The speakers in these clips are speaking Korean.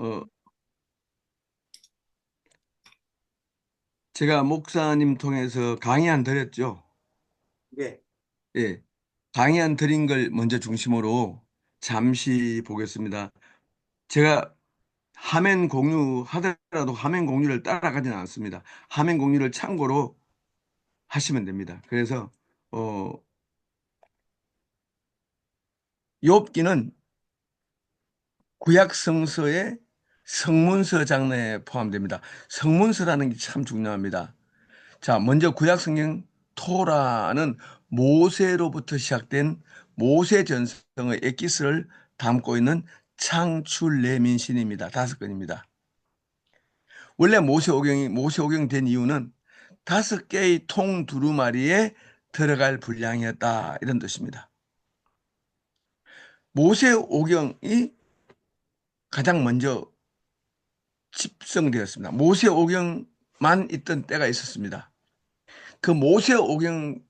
어, 제가 목사님 통해서 강의 드렸죠. 네. 예. 강의 드린 걸 먼저 중심으로 잠시 보겠습니다. 제가 화면 공유하더라도 화면 공유를 따라가지는 않습니다. 화면 공유를 참고로 하시면 됩니다. 그래서 어, 욥기는 구약 성서의 성문서 장르에 포함됩니다. 성문서라는 게 참 중요합니다. 자, 먼저 구약 성경 토라는 모세로부터 시작된 모세 전성의 엑기스를 담고 있는 창출 레민신입니다. 5권입니다. 원래 모세오경이 된 이유는 5개의 통 두루마리에 들어갈 분량이었다. 이런 뜻입니다. 모세오경이 가장 먼저 집성되었습니다. 모세오경만 있던 때가 있었습니다. 그 모세오경은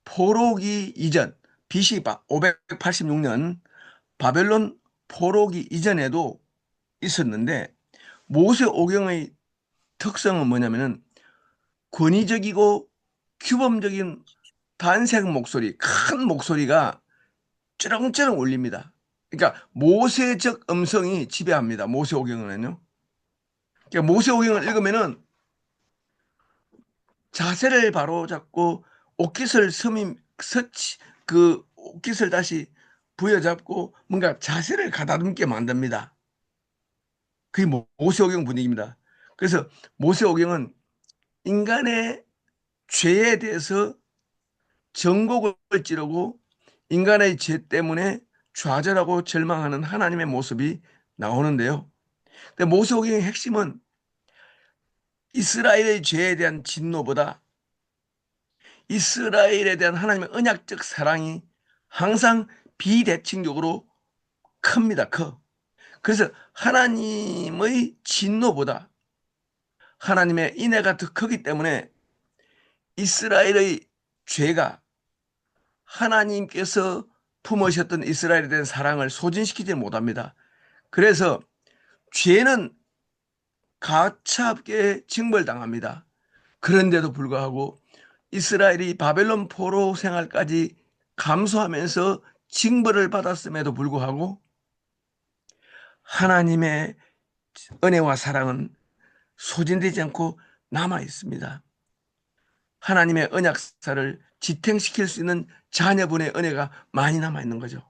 포로기 이전, BC 586년 바벨론 포로기 이전에도 있었는데 모세오경의 특성은 뭐냐면은 권위적이고 규범적인 단색 목소리, 큰 목소리가 쩌렁쩌렁 울립니다. 그러니까 모세적 음성이 지배합니다. 모세오경은요. 그러니까 모세오경을 읽으면은 자세를 바로 잡고 옷깃을 서치 그 옷깃을 다시 부여잡고 뭔가 자세를 가다듬게 만듭니다. 그게 모세오경 분위기입니다. 그래서 모세오경은 인간의 죄에 대해서 전곡을 찌르고 인간의 죄 때문에 좌절하고 절망하는 하나님의 모습이 나오는데요. 근데 모세오경의 핵심은 이스라엘의 죄에 대한 진노보다 이스라엘에 대한 하나님의 언약적 사랑이 항상 비대칭적으로 큽니다. 커. 그래서 하나님의 진노보다 하나님의 인애가 더 크기 때문에 이스라엘의 죄가 하나님께서 품으셨던 이스라엘에 대한 사랑을 소진시키지 못합니다. 그래서 죄는 가차없게 징벌당합니다. 그런데도 불구하고 이스라엘이 바벨론 포로 생활까지 감수하면서 징벌을 받았음에도 불구하고 하나님의 은혜와 사랑은 소진되지 않고 남아 있습니다. 하나님의 언약사를 지탱시킬 수 있는 자녀분의 은혜가 많이 남아 있는 거죠.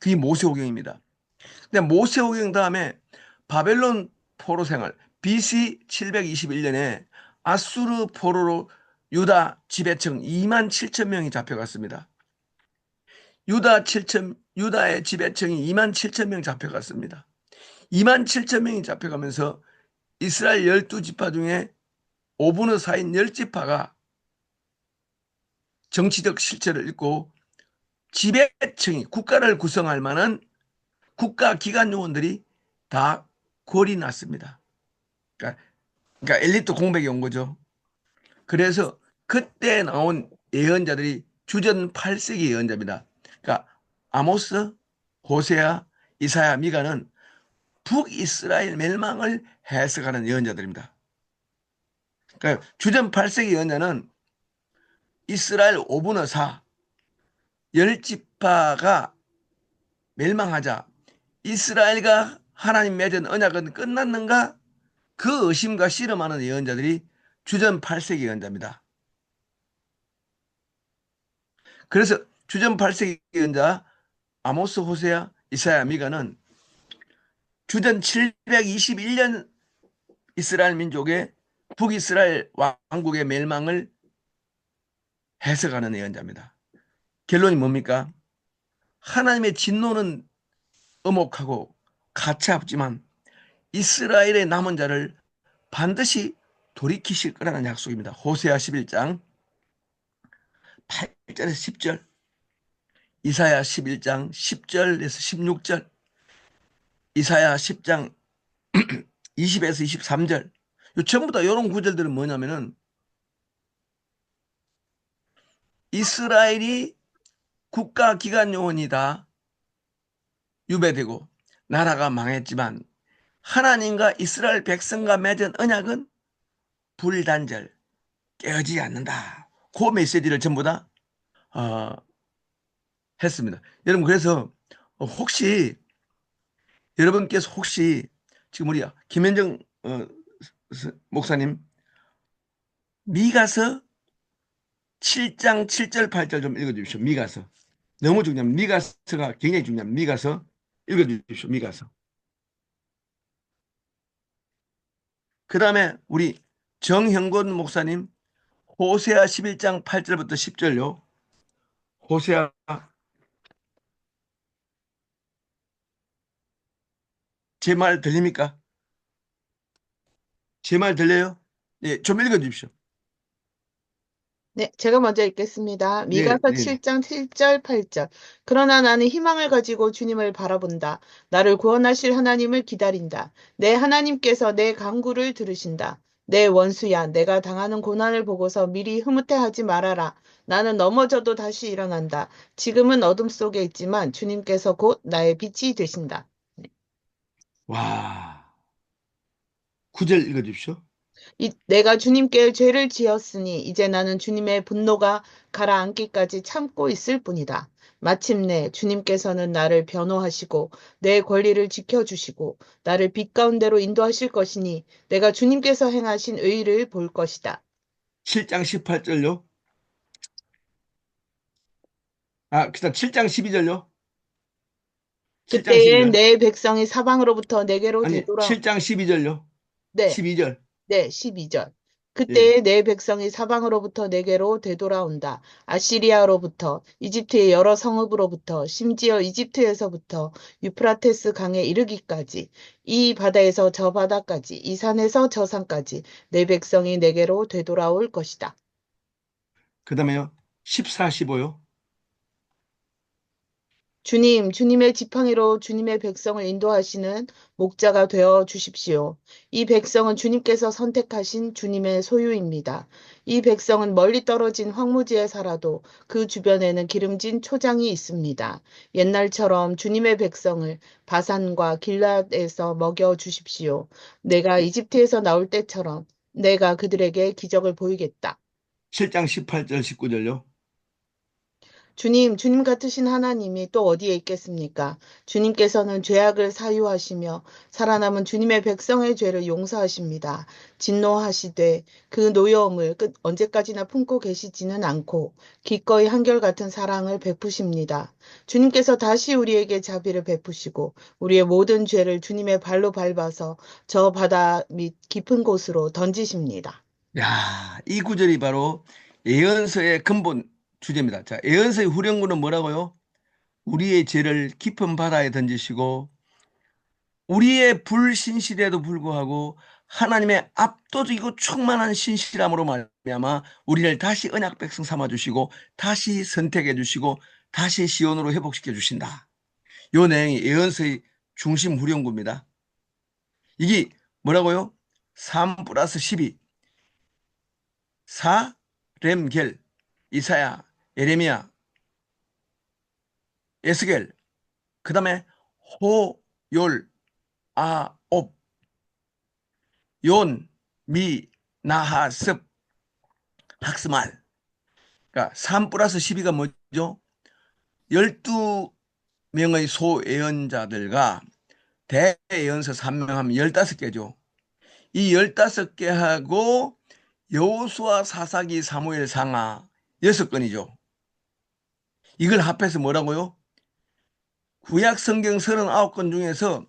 그게 모세오경입니다. 근데 모세오경 다음에 바벨론 포로 생활 BC 721년에 아수르 포로로 유다 지배층 2만 7천 명이 잡혀갔습니다. 유다의 지배층이 2만 7천 명 잡혀갔습니다. 2만 7천 명이 잡혀가면서 이스라엘 12지파 중에 5분의 4인 10지파가 정치적 실체를 잃고 지배층이 국가를 구성할 만한 국가 기관 요원들이 다 골이 났습니다. 그러니까, 엘리트 공백이 온 거죠. 그래서 그때 나온 예언자들이 주전 8세기 예언자입니다. 그러니까 아모스, 호세아, 이사야, 미가는 북이스라엘 멸망을 해석하는 예언자들입니다. 그러니까 주전 8세기 예언자는 이스라엘 5분의 4, 10지파가 멸망하자 이스라엘과 하나님 맺은 언약은 끝났는가? 그 의심과 씨름하는 예언자들이 주전 8세기 예언자입니다. 그래서 주전 8세기 예언자 아모스, 호세아, 이사야, 미가는 주전 721년 이스라엘 민족의 북이스라엘 왕국의 멸망을 해석하는 예언자입니다. 결론이 뭡니까? 하나님의 진노는 엄혹하고 가차없지만 이스라엘의 남은 자를 반드시 돌이키실 거라는 약속입니다. 호세아 11장 8절에서 10절, 이사야 11장 10절에서 16절, 이사야 10장 20에서 23절. 전부 다 이런 구절들은 뭐냐면은 이스라엘이 국가 기관 요원이다. 유배되고 나라가 망했지만 하나님과 이스라엘 백성과 맺은 언약은 불단절 깨어지지 않는다. 그 메시지를 전부 다 어, 했습니다. 여러분, 그래서 혹시 여러분께서 혹시 지금 우리 김현정 목사님 미가서 7장 7절 8절 좀 읽어주십시오. 미가서 너무 중요합니다. 미가서가 굉장히 중요합니다. 미가서 읽어주십시오. 미가서. 그 다음에 우리 정형곤 목사님 호세아 11장 8절부터 10절요. 호세아, 제 말 들립니까? 제 말 들려요? 예, 좀 읽어주십시오. 네, 제가 먼저 읽겠습니다. 네, 미가서 네. 7장 7절 8절. 그러나 나는 희망을 가지고 주님을 바라본다. 나를 구원하실 하나님을 기다린다. 내 하나님께서 내 간구를 들으신다. 내 원수야, 내가 당하는 고난을 보고서 미리 흐뭇해하지 말아라. 나는 넘어져도 다시 일어난다. 지금은 어둠 속에 있지만 주님께서 곧 나의 빛이 되신다. 와, 9절 읽어주십시오. 내가 주님께 죄를 지었으니 이제 나는 주님의 분노가 가라앉기까지 참고 있을 뿐이다. 마침내 주님께서는 나를 변호하시고 내 권리를 지켜주시고 나를 빛 가운데로 인도하실 것이니 내가 주님께서 행하신 의를 볼 것이다. 7장 18절요. 그다음 7장 12절요. 7장 그때에 12절. 내 백성이 사방으로부터 내게로 아니, 되돌아 7장 12절요. 네, 12절. 네, 12절. 예. 그때에 내 백성이 사방으로부터 내게로 되돌아온다. 아시리아로부터, 이집트의 여러 성읍으로부터, 심지어 이집트에서부터 유프라테스 강에 이르기까지, 이 바다에서 저 바다까지, 이 산에서 저 산까지 내 백성이 내게로 되돌아올 것이다. 그 다음에요. 14, 15요. 주님, 주님의 지팡이로 주님의 백성을 인도하시는 목자가 되어 주십시오. 이 백성은 주님께서 선택하신 주님의 소유입니다. 이 백성은 멀리 떨어진 황무지에 살아도 그 주변에는 기름진 초장이 있습니다. 옛날처럼 주님의 백성을 바산과 길랏에서 먹여 주십시오. 내가 이집트에서 나올 때처럼 내가 그들에게 기적을 보이겠다. 7장 18절, 19절요. 주님 같으신 하나님이 또 어디에 있겠습니까? 주님께서는 죄악을 사유하시며 살아남은 주님의 백성의 죄를 용서하십니다. 진노하시되 그 노여움을 언제까지나 품고 계시지는 않고 기꺼이 한결같은 사랑을 베푸십니다. 주님께서 다시 우리에게 자비를 베푸시고 우리의 모든 죄를 주님의 발로 밟아서 저 바다 밑 깊은 곳으로 던지십니다. 야, 이 구절이 바로 예언서의 근본 주제입니다. 자, 예언서의 후렴구는 뭐라고요? 우리의 죄를 깊은 바다에 던지시고 우리의 불신실에도 불구하고 하나님의 압도적이고 충만한 신실함으로 말미암아 우리를 다시 언약 백성 삼아 주시고 다시 선택해 주시고 다시 시온으로 회복시켜 주신다. 요 내용이 예언서의 중심 후렴구입니다. 이게 뭐라고요? 3 플러스 12 사, 렘겔, 이사야, 예레미야, 에스겔, 그 다음에 호, 열, 아, 옵, yon, 미, 나하, 습, 학스말. 그러니까 3 플러스 12가 뭐죠? 12명의 소예언자들과 대예언서 3명 하면 15개죠. 이 15개하고 여호수아, 사사기, 사무엘, 상하 6건이죠. 이걸 합해서 뭐라고요? 구약 성경 39권 중에서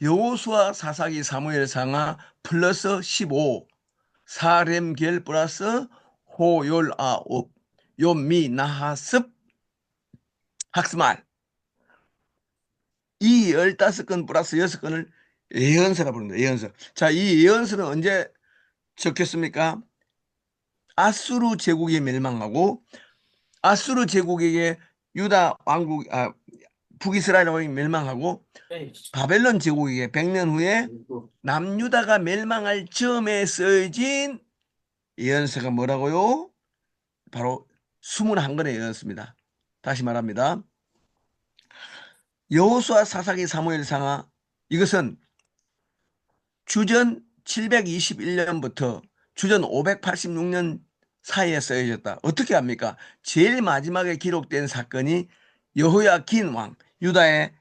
여호수아, 사사기, 사무엘, 상하 플러스 15 사렘겔 플러스 호열, 아홉 요미, 나하습, 학스말 이 15건 플러스 6건을 예언서라 부릅니다. 예언서. 자, 이 예언서는 언제 적혔습니까? 아수르 제국이 멸망하고 아수르 제국에게 유다 왕국 북이스라엘 왕국이 멸망하고 바벨론 제국에게 100년 후에 남유다가 멸망할 즈음에 쓰여진 예언서가 뭐라고요? 바로 21권의 예언서입니다. 다시 말합니다. 여호수아 사사기 사무엘상하 이것은 주전 721년부터 주전 586년 사이에 쓰여졌다. 어떻게 합니까? 제일 마지막에 기록된 사건이 여호야긴 왕, 유다의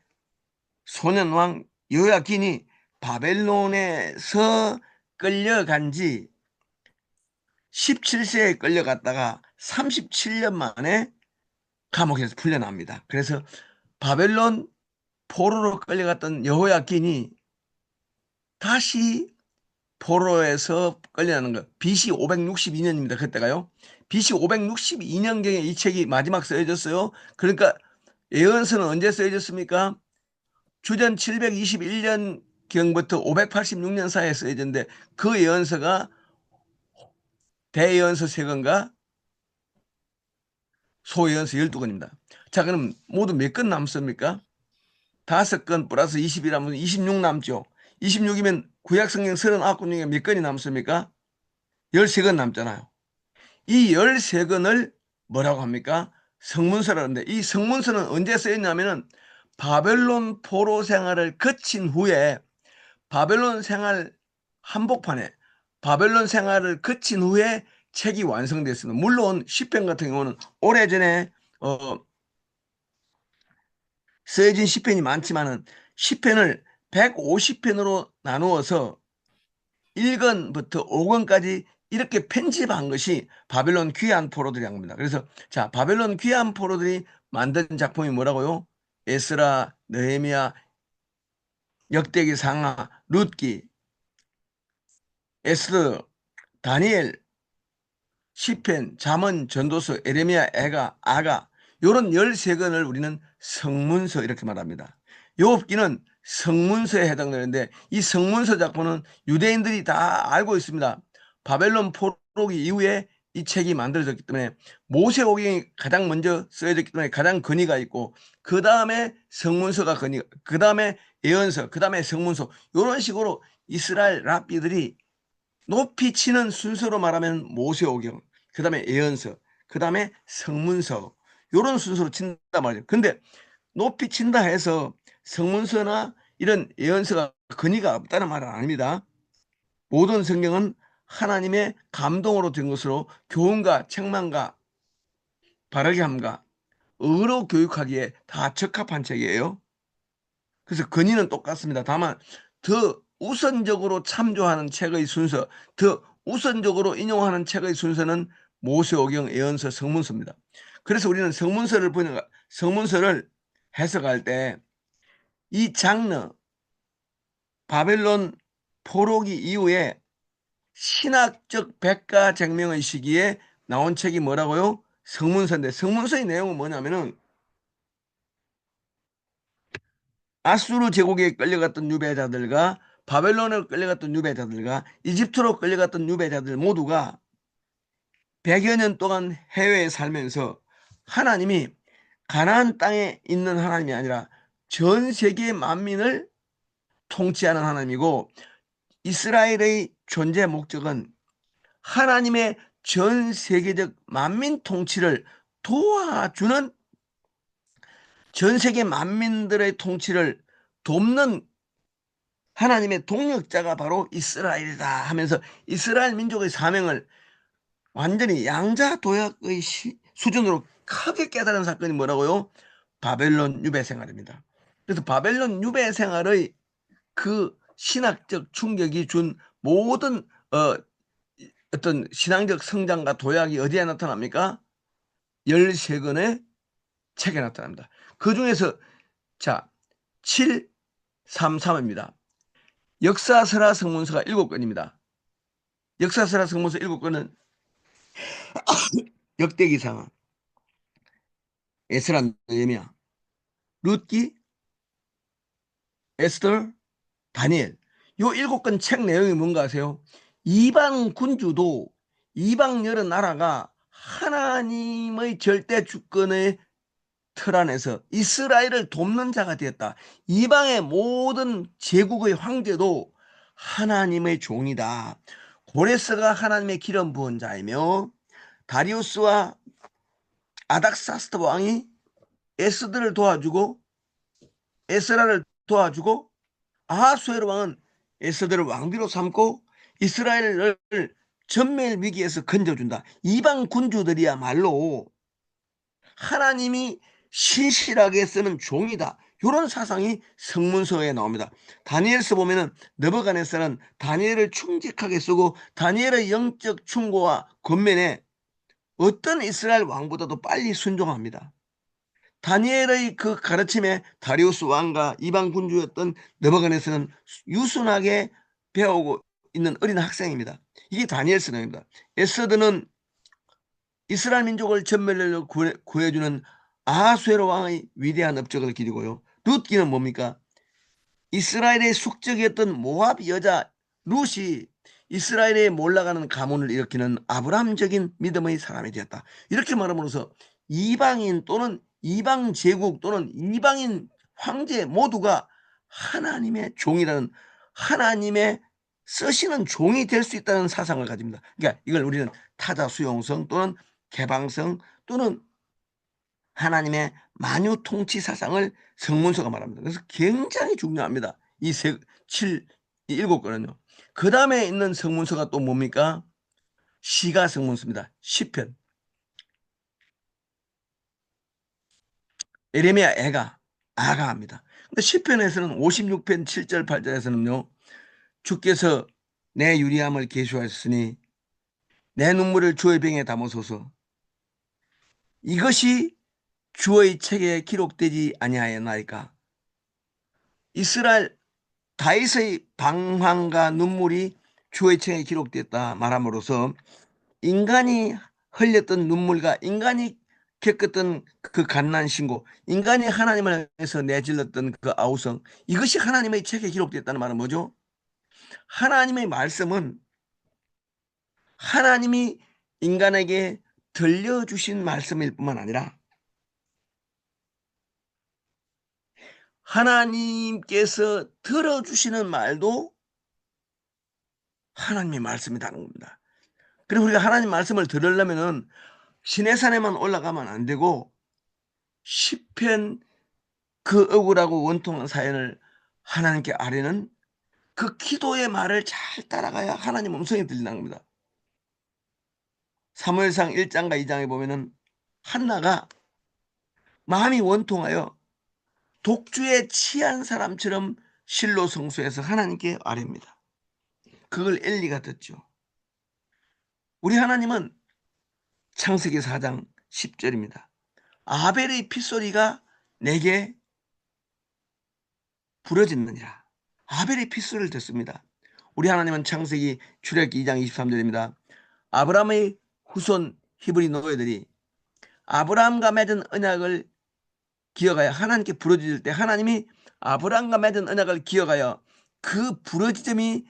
소년왕 여호야긴이 바벨론에서 끌려간 지 17세에 끌려갔다가 37년 만에 감옥에서 풀려납니다. 그래서 바벨론 포로로 끌려갔던 여호야긴이 다시 포로에서 끌려나는 거 BC 562년입니다. 그때가요. BC 562년경에 이 책이 마지막 쓰여졌어요. 그러니까 예언서는 언제 쓰여졌습니까? 주전 721년경부터 586년 사이에 쓰여졌는데 그 예언서가 대예언서 3권과 소예언서 12권입니다. 자, 그럼 모두 몇 권 남습니까? 5권 플러스 20이라면 26 남죠. 26이면 구약성경 39권 중에 몇 권이 남습니까? 13권 남잖아요. 이 13권을 뭐라고 합니까? 성문서라는데 이 성문서는 언제 쓰였냐면은 바벨론 포로 생활을 거친 후에 바벨론 생활 한복판에 바벨론 생활을 거친 후에 책이 완성됐습니다. 물론 시편 같은 경우는 오래전에 쓰여진 시편이 많지만은 시편을 150편으로 나누어서 1권부터 5권까지 이렇게 편집한 것이 바벨론 귀한 포로들이란 겁니다. 그래서 자, 바벨론 귀한 포로들이 만든 작품이 뭐라고요? 에스라, 느헤미야, 역대기 상하, 룻기, 에스더, 다니엘, 시편, 잠언, 전도서, 에레미야, 애가, 아가 요런 13권을 우리는 성문서 이렇게 말합니다. 욥기는 성문서에 해당되는데 이 성문서 작품은 유대인들이 다 알고 있습니다. 바벨론 포로기 이후에 이 책이 만들어졌기 때문에 모세오경이 가장 먼저 쓰여졌기 때문에 가장 근위가 있고 그 다음에 성문서가 근위가 그 다음에 예언서 그 다음에 성문서 이런 식으로 이스라엘 랍비들이 높이 치는 순서로 말하면 모세오경 그 다음에 예언서 그 다음에 성문서 이런 순서로 친단 말이에요. 근데 높이 친다 해서 성문서나 이런 예언서가 근위가 없다는 말은 아닙니다. 모든 성경은 하나님의 감동으로 된 것으로 교훈과 책망과 바르게 함과 의로 교육하기에 다 적합한 책이에요. 그래서 근위는 똑같습니다. 다만 더 우선적으로 참조하는 책의 순서, 더 우선적으로 인용하는 책의 순서는 모세오경, 예언서, 성문서입니다. 그래서 우리는 성문서를 해석할 때 이 장르 바벨론 포로기 이후에 신학적 백가쟁명의 시기에 나온 책이 뭐라고요? 성문서인데 성문서의 내용은 뭐냐면은 아수르 제국에 끌려갔던 유배자들과 바벨론에 끌려갔던 유배자들과 이집트로 끌려갔던 유배자들 모두가 100여 년 동안 해외에 살면서 하나님이 가나안 땅에 있는 하나님이 아니라 전 세계 만민을 통치하는 하나님이고 이스라엘의 존재 목적은 하나님의 전 세계적 만민 통치를 도와주는 전 세계 만민들의 통치를 돕는 하나님의 동력자가 바로 이스라엘이다 하면서 이스라엘 민족의 사명을 완전히 양자도약의 수준으로 크게 깨달은 사건이 뭐라고요? 바벨론 유배 생활입니다. 그래서 바벨론 유배 생활의 그 신학적 충격이 준 모든 어떤 신앙적 성장과 도약이 어디에 나타납니까? 13권의 책에 나타납니다. 그 중에서 자 733입니다. 역사설화 성문서가 7권입니다. 역사설화 성문서 7권은 역대기상, 에스라, 느헤미야, 룻기, 에스더, 다니엘 요 7권 책 내용이 뭔가 아세요? 이방 군주도 이방 여러 나라가 하나님의 절대 주권의 틀 안에서 이스라엘을 돕는 자가 되었다. 이방의 모든 제국의 황제도 하나님의 종이다. 고레스가 하나님의 기름 부은 자이며 다리우스와 아닥사스다 왕이 에스더를 도와주고 에스라를 도와주고 아하수에로 왕은 에스더를 왕비로 삼고 이스라엘을 전멸 위기에서 건져준다. 이방 군주들이야말로 하나님이 신실하게 쓰는 종이다. 이런 사상이 성문서에 나옵니다. 다니엘서 보면은 느부갓네살은 다니엘을 충직하게 쓰고 다니엘의 영적 충고와 권면에 어떤 이스라엘 왕보다도 빨리 순종합니다. 다니엘의 그 가르침에 다리우스 왕과 이방 군주였던 느부갓네살은 유순하게 배우고 있는 어린 학생입니다. 이게 다니엘서 내용입니다. 에스더는 이스라엘 민족을 전멸로 구해주는 아하수에로 왕의 위대한 업적을 기리고요. 룻기는 뭡니까? 이스라엘의 숙적이었던 모압 여자 룻이 이스라엘에 몰락하는 가문을 일으키는 아브라함적인 믿음의 사람이 되었다. 이렇게 말함으로써 이방인 또는 이방 제국 또는 이방인 황제 모두가 하나님의 종이라는, 하나님의 쓰시는 종이 될 수 있다는 사상을 가집니다. 그러니까 이걸 우리는 타자 수용성 또는 개방성 또는 하나님의 만유 통치 사상을 성문서가 말합니다. 그래서 굉장히 중요합니다. 이 일곱 권은요. 그 다음에 있는 성문서가 또 뭡니까? 시가 성문서입니다. 시편. 에레미야 아가합니다. 근데 시편에서는 56편 7절 8절에서는요. 주께서 내 유리함을 계수하셨으니 내 눈물을 주의 병에 담으소서. 이것이 주의 책에 기록되지 아니하였나이까. 이스라엘 다윗의 방황과 눈물이 주의 책에 기록됐다 말함으로써 인간이 흘렸던 눈물과 인간이 겪었던 그 갓난 신고, 인간이 하나님을 향해서 내질렀던 그 아우성, 이것이 하나님의 책에 기록됐다는 말은 뭐죠? 하나님의 말씀은 하나님이 인간에게 들려주신 말씀일 뿐만 아니라 하나님께서 들어주시는 말도 하나님의 말씀이라는 겁니다. 그리고 우리가 하나님 말씀을 들으려면은 시내산에만 올라가면 안 되고 시편 그 억울하고 원통한 사연을 하나님께 아뢰는 그 기도의 말을 잘 따라가야 하나님 음성이 들린다는 겁니다. 사무엘상 1장과 2장에 보면은 한나가 마음이 원통하여 독주에 취한 사람처럼 실로 성소에서 하나님께 아뢰입니다. 그걸 엘리가 듣죠. 우리 하나님은 창세기 4장 10절입니다. 아벨의 핏소리가 내게 부러졌느니라. 아벨의 핏소리를 듣습니다. 우리 하나님은 창세기 출애굽기 2장 23절입니다. 아브라함의 후손 히브리 노예들이 아브라함과 맺은 언약을 기억하여 하나님께 부르짖을 때 하나님이 아브라함과 맺은 언약을 기억하여 그 부르짖음이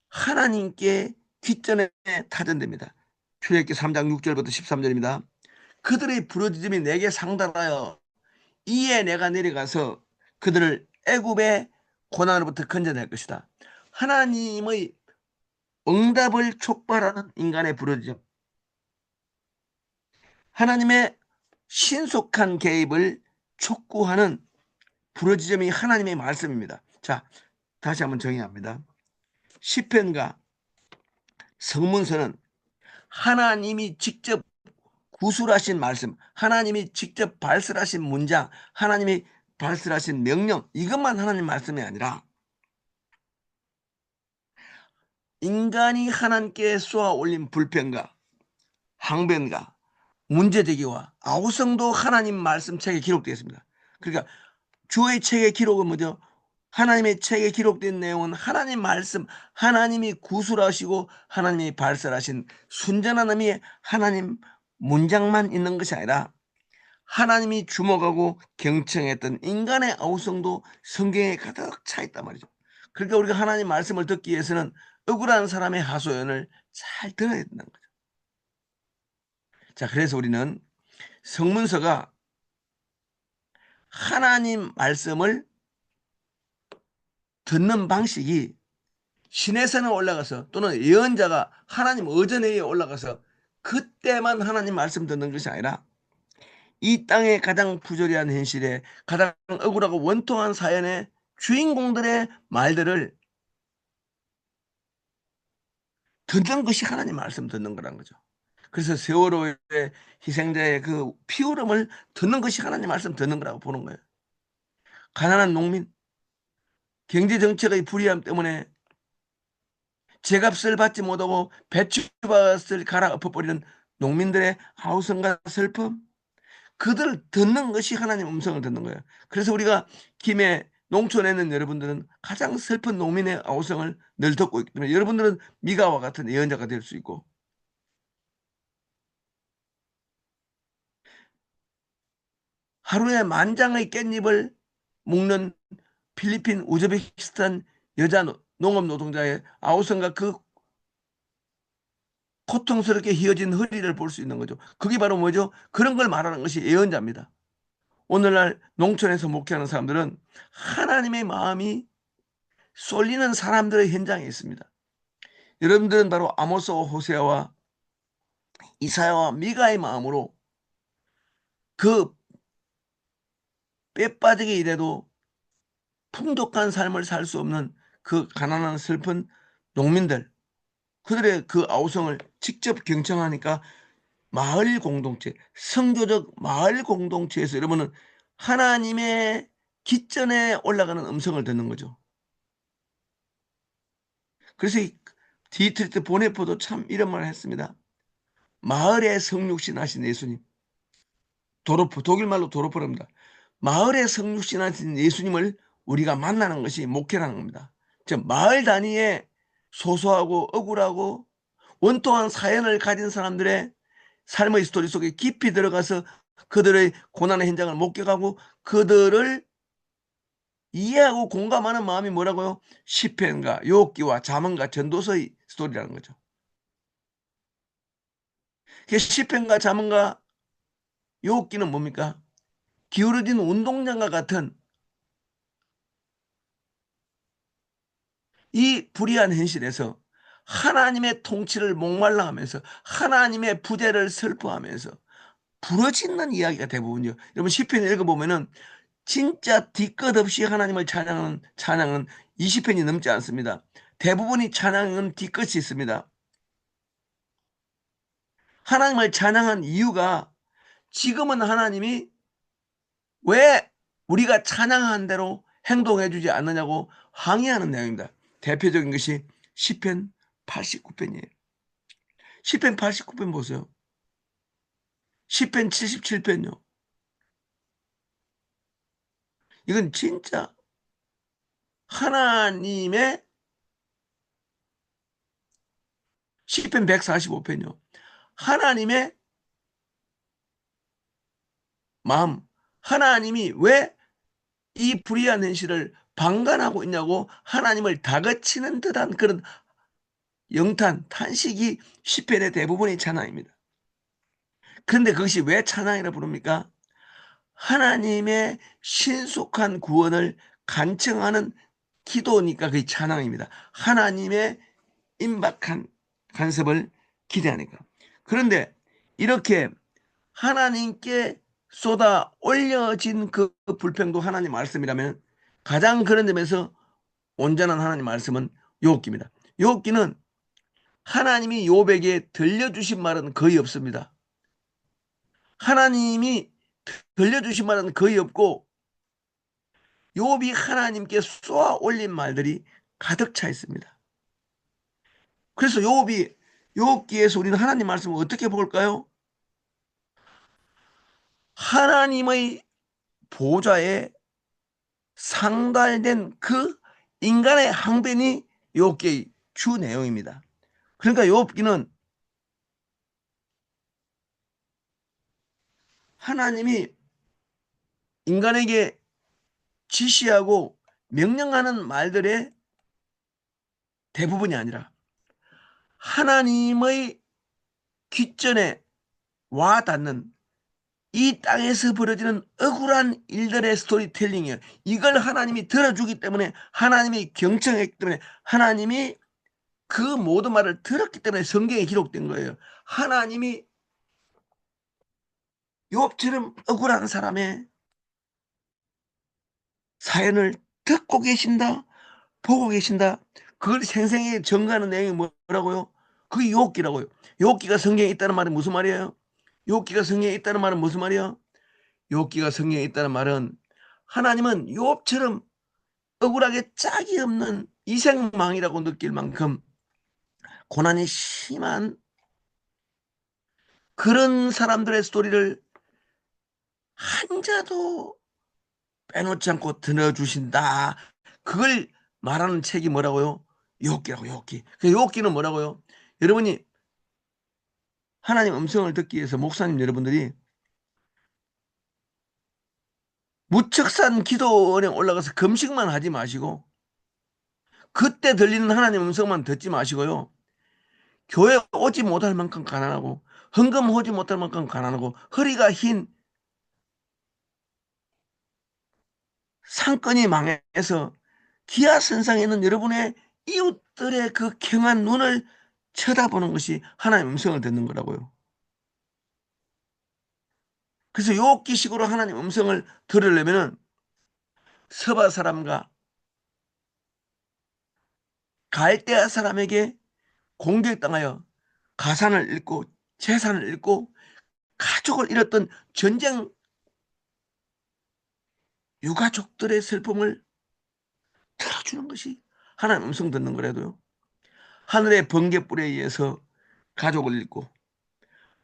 하나님께 귓전에 타전됩니다. 출애굽기 3장 6절부터 13절입니다. 그들의 부르짖음이 내게 상달하여 이에 내가 내려가서 그들을 애굽의 고난으로부터 건져낼 것이다. 하나님의 응답을 촉발하는 인간의 부르짖음, 하나님의 신속한 개입을 촉구하는 부르짖음이 하나님의 말씀입니다. 자, 다시 한번 정의합니다. 시편과 성문서는 하나님이 직접 구술하신 말씀, 하나님이 직접 발설하신 문장, 하나님이 발설하신 명령, 이것만 하나님 말씀이 아니라 인간이 하나님께 쏘아 올린 불평과 항변과 문제제기와 아우성도 하나님 말씀 책에 기록되어 있습니다. 그러니까 주의 책의 기록은 뭐죠? 하나님의 책에 기록된 내용은 하나님 말씀, 하나님이 구술하시고 하나님이 발설하신 순전한 의미의 하나님 문장만 있는 것이 아니라 하나님이 주목하고 경청했던 인간의 아우성도 성경에 가득 차 있단 말이죠. 그러니까 우리가 하나님 말씀을 듣기 위해서는 억울한 사람의 하소연을 잘 들어야 된다는 거죠. 자, 그래서 우리는 성문서가 하나님 말씀을 듣는 방식이 시내산에 올라가서 또는 예언자가 하나님 의전회에 올라가서 그때만 하나님 말씀 듣는 것이 아니라 이 땅의 가장 부조리한 현실에 가장 억울하고 원통한 사연의 주인공들의 말들을 듣는 것이 하나님 말씀 듣는 거란 거죠. 그래서 세월호의 희생자의 그 피 흐름을 듣는 것이 하나님 말씀 듣는 거라고 보는 거예요. 가난한 농민, 경제 정책의 불이함 때문에 제값을 받지 못하고 배추밭을 갈아 엎어버리는 농민들의 아우성과 슬픔, 그들을 듣는 것이 하나님 음성을 듣는 거예요. 그래서 우리가 김해 농촌에 있는 여러분들은 가장 슬픈 농민의 아우성을 늘 듣고 있기 때문에 여러분들은 미가와 같은 예언자가 될 수 있고, 하루에 10,000장의 깻잎을 묶는 필리핀 우즈베키스탄 여자 농업 노동자의 아우성과 그 고통스럽게 휘어진 허리를 볼 수 있는 거죠. 그게 바로 뭐죠? 그런 걸 말하는 것이 예언자입니다. 오늘날 농촌에서 목회하는 사람들은 하나님의 마음이 쏠리는 사람들의 현장에 있습니다. 여러분들은 바로 아모스와 호세아와 이사야와 미가의 마음으로 그 빼빠지게 일해도 풍족한 삶을 살 수 없는 그 가난한 슬픈 농민들, 그들의 그 아우성을 직접 경청하니까 마을 공동체, 성교적 마을 공동체에서 여러분은 하나님의 기전에 올라가는 음성을 듣는 거죠. 그래서 이 디트리트 보네포도 참 이런 말을 했습니다. 마을의 성육신 하신 예수님, 도로프, 독일말로 도로프랍니다. 마을의 성육신 하신 예수님을 우리가 만나는 것이 목회라는 겁니다. 즉 마을 단위의 소소하고 억울하고 원통한 사연을 가진 사람들의 삶의 스토리 속에 깊이 들어가서 그들의 고난의 현장을 목격하고 그들을 이해하고 공감하는 마음이 뭐라고요? 시편과 욥기와 잠언과 전도서의 스토리라는 거죠. 시편과 잠언과 욥기는 뭡니까? 기울어진 운동장과 같은 이 불의한 현실에서 하나님의 통치를 목말라하면서 하나님의 부재를 슬퍼하면서 부러지는 이야기가 대부분이요. 여러분 시편 읽어보면은 진짜 뒤끝 없이 하나님을 찬양하는 찬양은 20편이 넘지 않습니다. 대부분이 찬양은 뒤끝이 있습니다. 하나님을 찬양한 이유가 지금은 하나님이 왜 우리가 찬양한 대로 행동해 주지 않느냐고 항의하는 내용입니다. 대표적인 것이 시편 89편이에요. 시편 89편 보세요. 시편 77편요. 이건 진짜 하나님의 시편 145편요. 하나님의 마음, 하나님이 왜 이 불의한 현실을 방관하고 있냐고 하나님을 다그치는 듯한 그런 영탄, 탄식이 시편의 대부분이 찬양입니다. 그런데 그것이 왜 찬양이라 부릅니까? 하나님의 신속한 구원을 간청하는 기도니까 그게 찬양입니다. 하나님의 임박한 간섭을 기대하니까. 그런데 이렇게 하나님께 쏟아 올려진 그 불평도 하나님 말씀이라면 가장 그런 점에서 온전한 하나님 말씀은 욥기입니다. 욥기는 하나님이 욥에게 들려주신 말은 거의 없습니다. 하나님이 들려주신 말은 거의 없고 욥이 하나님께 쏘아 올린 말들이 가득 차 있습니다. 그래서 욥기에서 우리는 하나님 말씀을 어떻게 볼까요? 하나님의 보좌에 상달된 그 인간의 항변이 욥기의 주 내용입니다. 그러니까 욥기는 하나님이 인간에게 지시하고 명령하는 말들의 대부분이 아니라 하나님의 귓전에 와 닿는 이 땅에서 벌어지는 억울한 일들의 스토리텔링이에요. 이걸 하나님이 들어주기 때문에 하나님이 경청했기 때문에 하나님이 그 모든 말을 들었기 때문에 성경에 기록된 거예요. 하나님이 욥처럼 억울한 사람의 사연을 듣고 계신다, 보고 계신다. 그걸 생생히 증거하는 내용이 뭐라고요? 그게 욥기라고요. 욥기가 성경에 있다는 말은 무슨 말이에요? 욥기가 성경에 있다는 말은 무슨 말이에요? 욥기가 성경에 있다는 말은 하나님은 욥처럼 억울하게 짝이 없는 이생망이라고 느낄 만큼 고난이 심한 그런 사람들의 스토리를 한자도 빼놓지 않고 들어주신다. 그걸 말하는 책이 뭐라고요? 욥기라고, 욥기. 그 욥기는 뭐라고요? 여러분이 하나님 음성을 듣기 위해서 목사님 여러분들이 무척산 기도원에 올라가서 금식만 하지 마시고 그때 들리는 하나님 음성만 듣지 마시고요. 교회 오지 못할 만큼 가난하고 헌금 오지 못할 만큼 가난하고 허리가 흰 상권이 망해서 기아선상에 있는 여러분의 이웃들의 그 경한 눈을 쳐다보는 것이 하나님 음성을 듣는 거라고요. 그래서 욥기식으로 하나님 음성을 들으려면은 서바 사람과 갈대아 사람에게 공격당하여 가산을 잃고 재산을 잃고 가족을 잃었던 전쟁 유가족들의 슬픔을 들어주는 것이 하나님 음성 듣는 거라도요. 하늘의 번개불에 의해서 가족을 잃고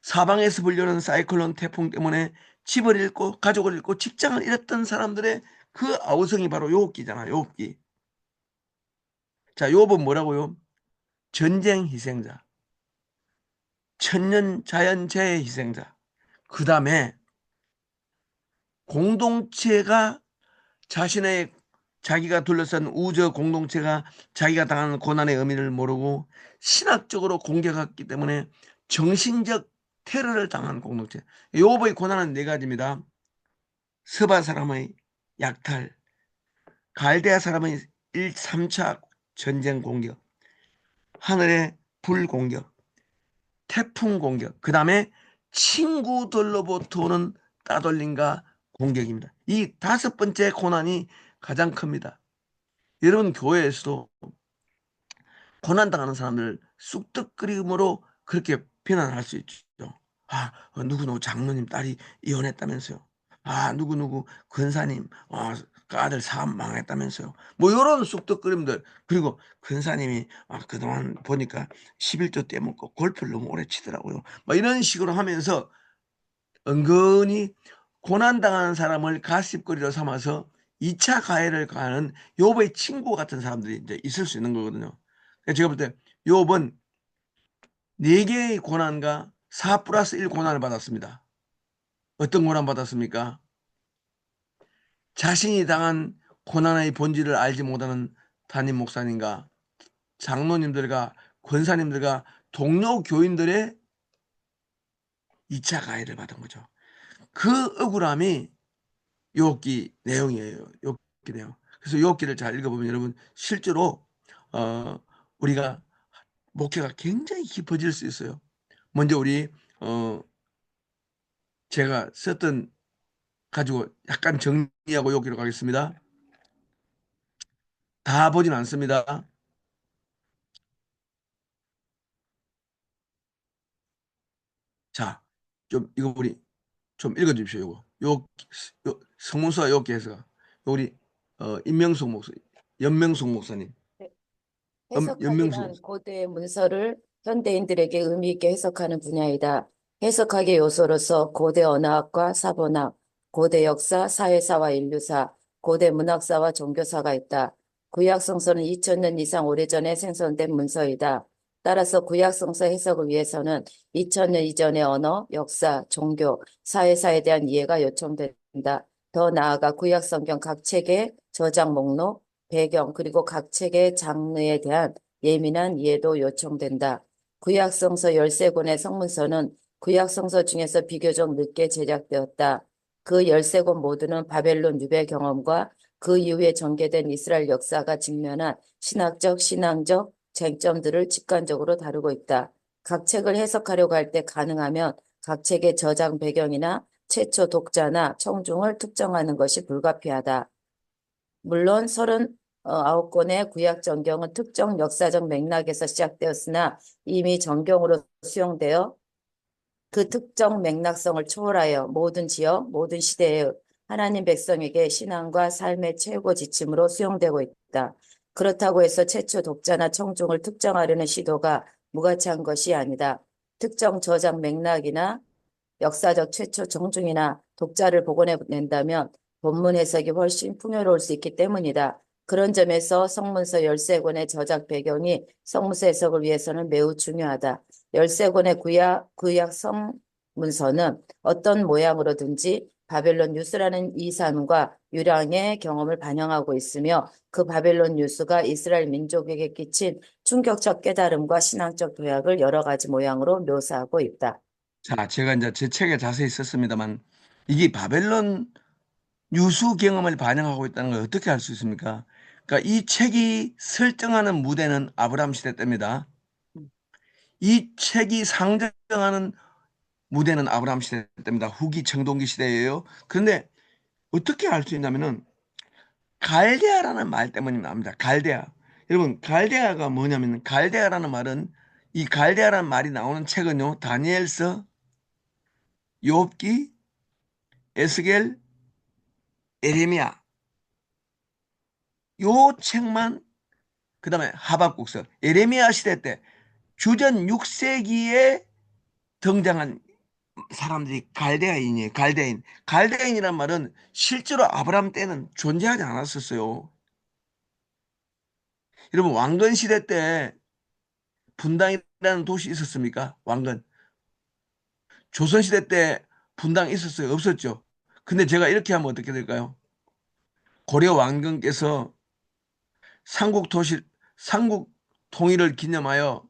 사방에서 불려오는 사이클론 태풍 때문에 집을 잃고 가족을 잃고 직장을 잃었던 사람들의 그 아우성이 바로 욥기잖아요. 욥기. 자, 욥은 뭐라고요? 전쟁 희생자, 천년 자연재해 희생자. 그 다음에 공동체가 자신의 자기가 둘러싼 우주 공동체가 자기가 당하는 고난의 의미를 모르고 신학적으로 공격했기 때문에 정신적 테러를 당한 공동체. 욥의 고난은 네 가지입니다. 서바 사람의 약탈, 갈대아 사람의 3차 전쟁 공격, 하늘의 불 공격, 태풍 공격, 그 다음에 친구들로부터 오는 따돌림과 공격입니다. 이 다섯 번째 고난이 가장 큽니다. 여러분 교회에서도 고난당하는 사람들을 쑥덕거림으로 그렇게 비난할 수 있죠. 아, 누구누구 장로님 딸이 이혼했다면서요. 아, 누구누구 권사님 그 아들 사업 망했다면서요. 뭐 이런 쑥덕거림들. 그리고 권사님이 그동안 보니까 11조 떼먹고 골프를 너무 오래 치더라고요. 뭐 이런 식으로 하면서 은근히 고난당하는 사람을 가십거리로 삼아서 2차 가해를 가하는 욥의 친구 같은 사람들이 이제 있을 수 있는 거거든요. 그러니까 제가 볼 때 욥은 4개의 고난과 4 플러스 1 고난을 받았습니다. 어떤 고난 받았습니까? 자신이 당한 고난의 본질을 알지 못하는 담임 목사님과 장로님들과 권사님들과 동료 교인들의 2차 가해를 받은 거죠. 그 억울함이 욥기 내용이에요. 욥기 내용. 그래서 욥기를 잘 읽어보면 여러분 실제로 우리가 목회가 굉장히 깊어질 수 있어요. 먼저 우리 제가 썼던 가지고 약간 정리하고 욥기로 가겠습니다. 다 보진 않습니다. 자, 좀 이거 우리 좀 읽어주십시오. 성문서와 욥기 해서 우리 임명숙 목사, 연명숙 목사님, 연명숙 해석학이란 목사. 고대 문서를 현대인들에게 의미 있게 해석하는 분야이다. 해석학의 요소로서 고대 언어학과 사본학, 고대 역사, 사회사와 인류사, 고대 문학사와 종교사가 있다. 구약성서는 2000년 이상 오래전에 생성된 문서이다. 따라서 구약성서 해석을 위해서는 2000년 이전의 언어, 역사, 종교, 사회사에 대한 이해가 요청된다. 더 나아가 구약성경 각 책의 저작 목록, 배경 그리고 각 책의 장르에 대한 예민한 이해도 요청된다. 구약성서 13권의 성문서는 구약성서 중에서 비교적 늦게 제작되었다. 그 13권 모두는 바벨론 유배 경험과 그 이후에 전개된 이스라엘 역사가 직면한 신학적, 신앙적 쟁점들을 직관적으로 다루고 있다. 각 책을 해석하려고 할 때 가능하면 각 책의 저장 배경이나 최초 독자나 청중을 특정하는 것이 불가피하다. 물론 39권의 구약 전경은 특정 역사적 맥락에서 시작되었으나 이미 전경으로 수용되어 그 특정 맥락성을 초월하여 모든 지역, 모든 시대의 하나님 백성에게 신앙과 삶의 최고 지침으로 수용되고 있다. 그렇다고 해서 최초 독자나 청중을 특정하려는 시도가 무가치한 것이 아니다. 특정 저작 맥락이나 역사적 최초 청중이나 독자를 복원해낸다면 본문 해석이 훨씬 풍요로울 수 있기 때문이다. 그런 점에서 성문서 13권의 저작 배경이 성문서 해석을 위해서는 매우 중요하다. 13권의 구약 성문서는 어떤 모양으로든지 바벨론 유수라는 이산과 유랑의 경험을 반영하고 있으며 그 바벨론 유수가 이스라엘 민족에게 끼친 충격적 깨달음과 신앙적 도약을 여러 가지 모양으로 묘사하고 있다. 자, 제가 이제 제 책에 자세히 썼습니다만 이게 바벨론 유수 경험을 반영하고 있다는 걸 어떻게 알 수 있습니까? 그러니까 이 책이 설정하는 무대는 아브라함 시대 때입니다. 이 책이 상정하는 무대는 아브라함 시대 때입니다. 후기 청동기 시대예요. 그런데 어떻게 알 수 있냐면은 갈대아라는 말 때문이 납니다. 갈대아. 여러분, 갈대아가 뭐냐면 갈대아라는 말은 이 갈대아라는 말이 나오는 책은요. 다니엘서, 욥기, 에스겔, 에레미야. 요 책만 그다음에 하박국서, 에레미야 시대 때 주전 6세기에 등장한 사람들이 갈대아인이에요. 갈대인. 갈대인이란 말은 실제로 아브라함 때는 존재하지 않았었어요. 여러분 왕건 시대 때 분당이라는 도시 있었습니까? 왕건. 조선 시대 때 분당 있었어요? 없었죠? 근데 제가 이렇게 하면 어떻게 될까요? 고려 왕건께서 삼국 통일을 기념하여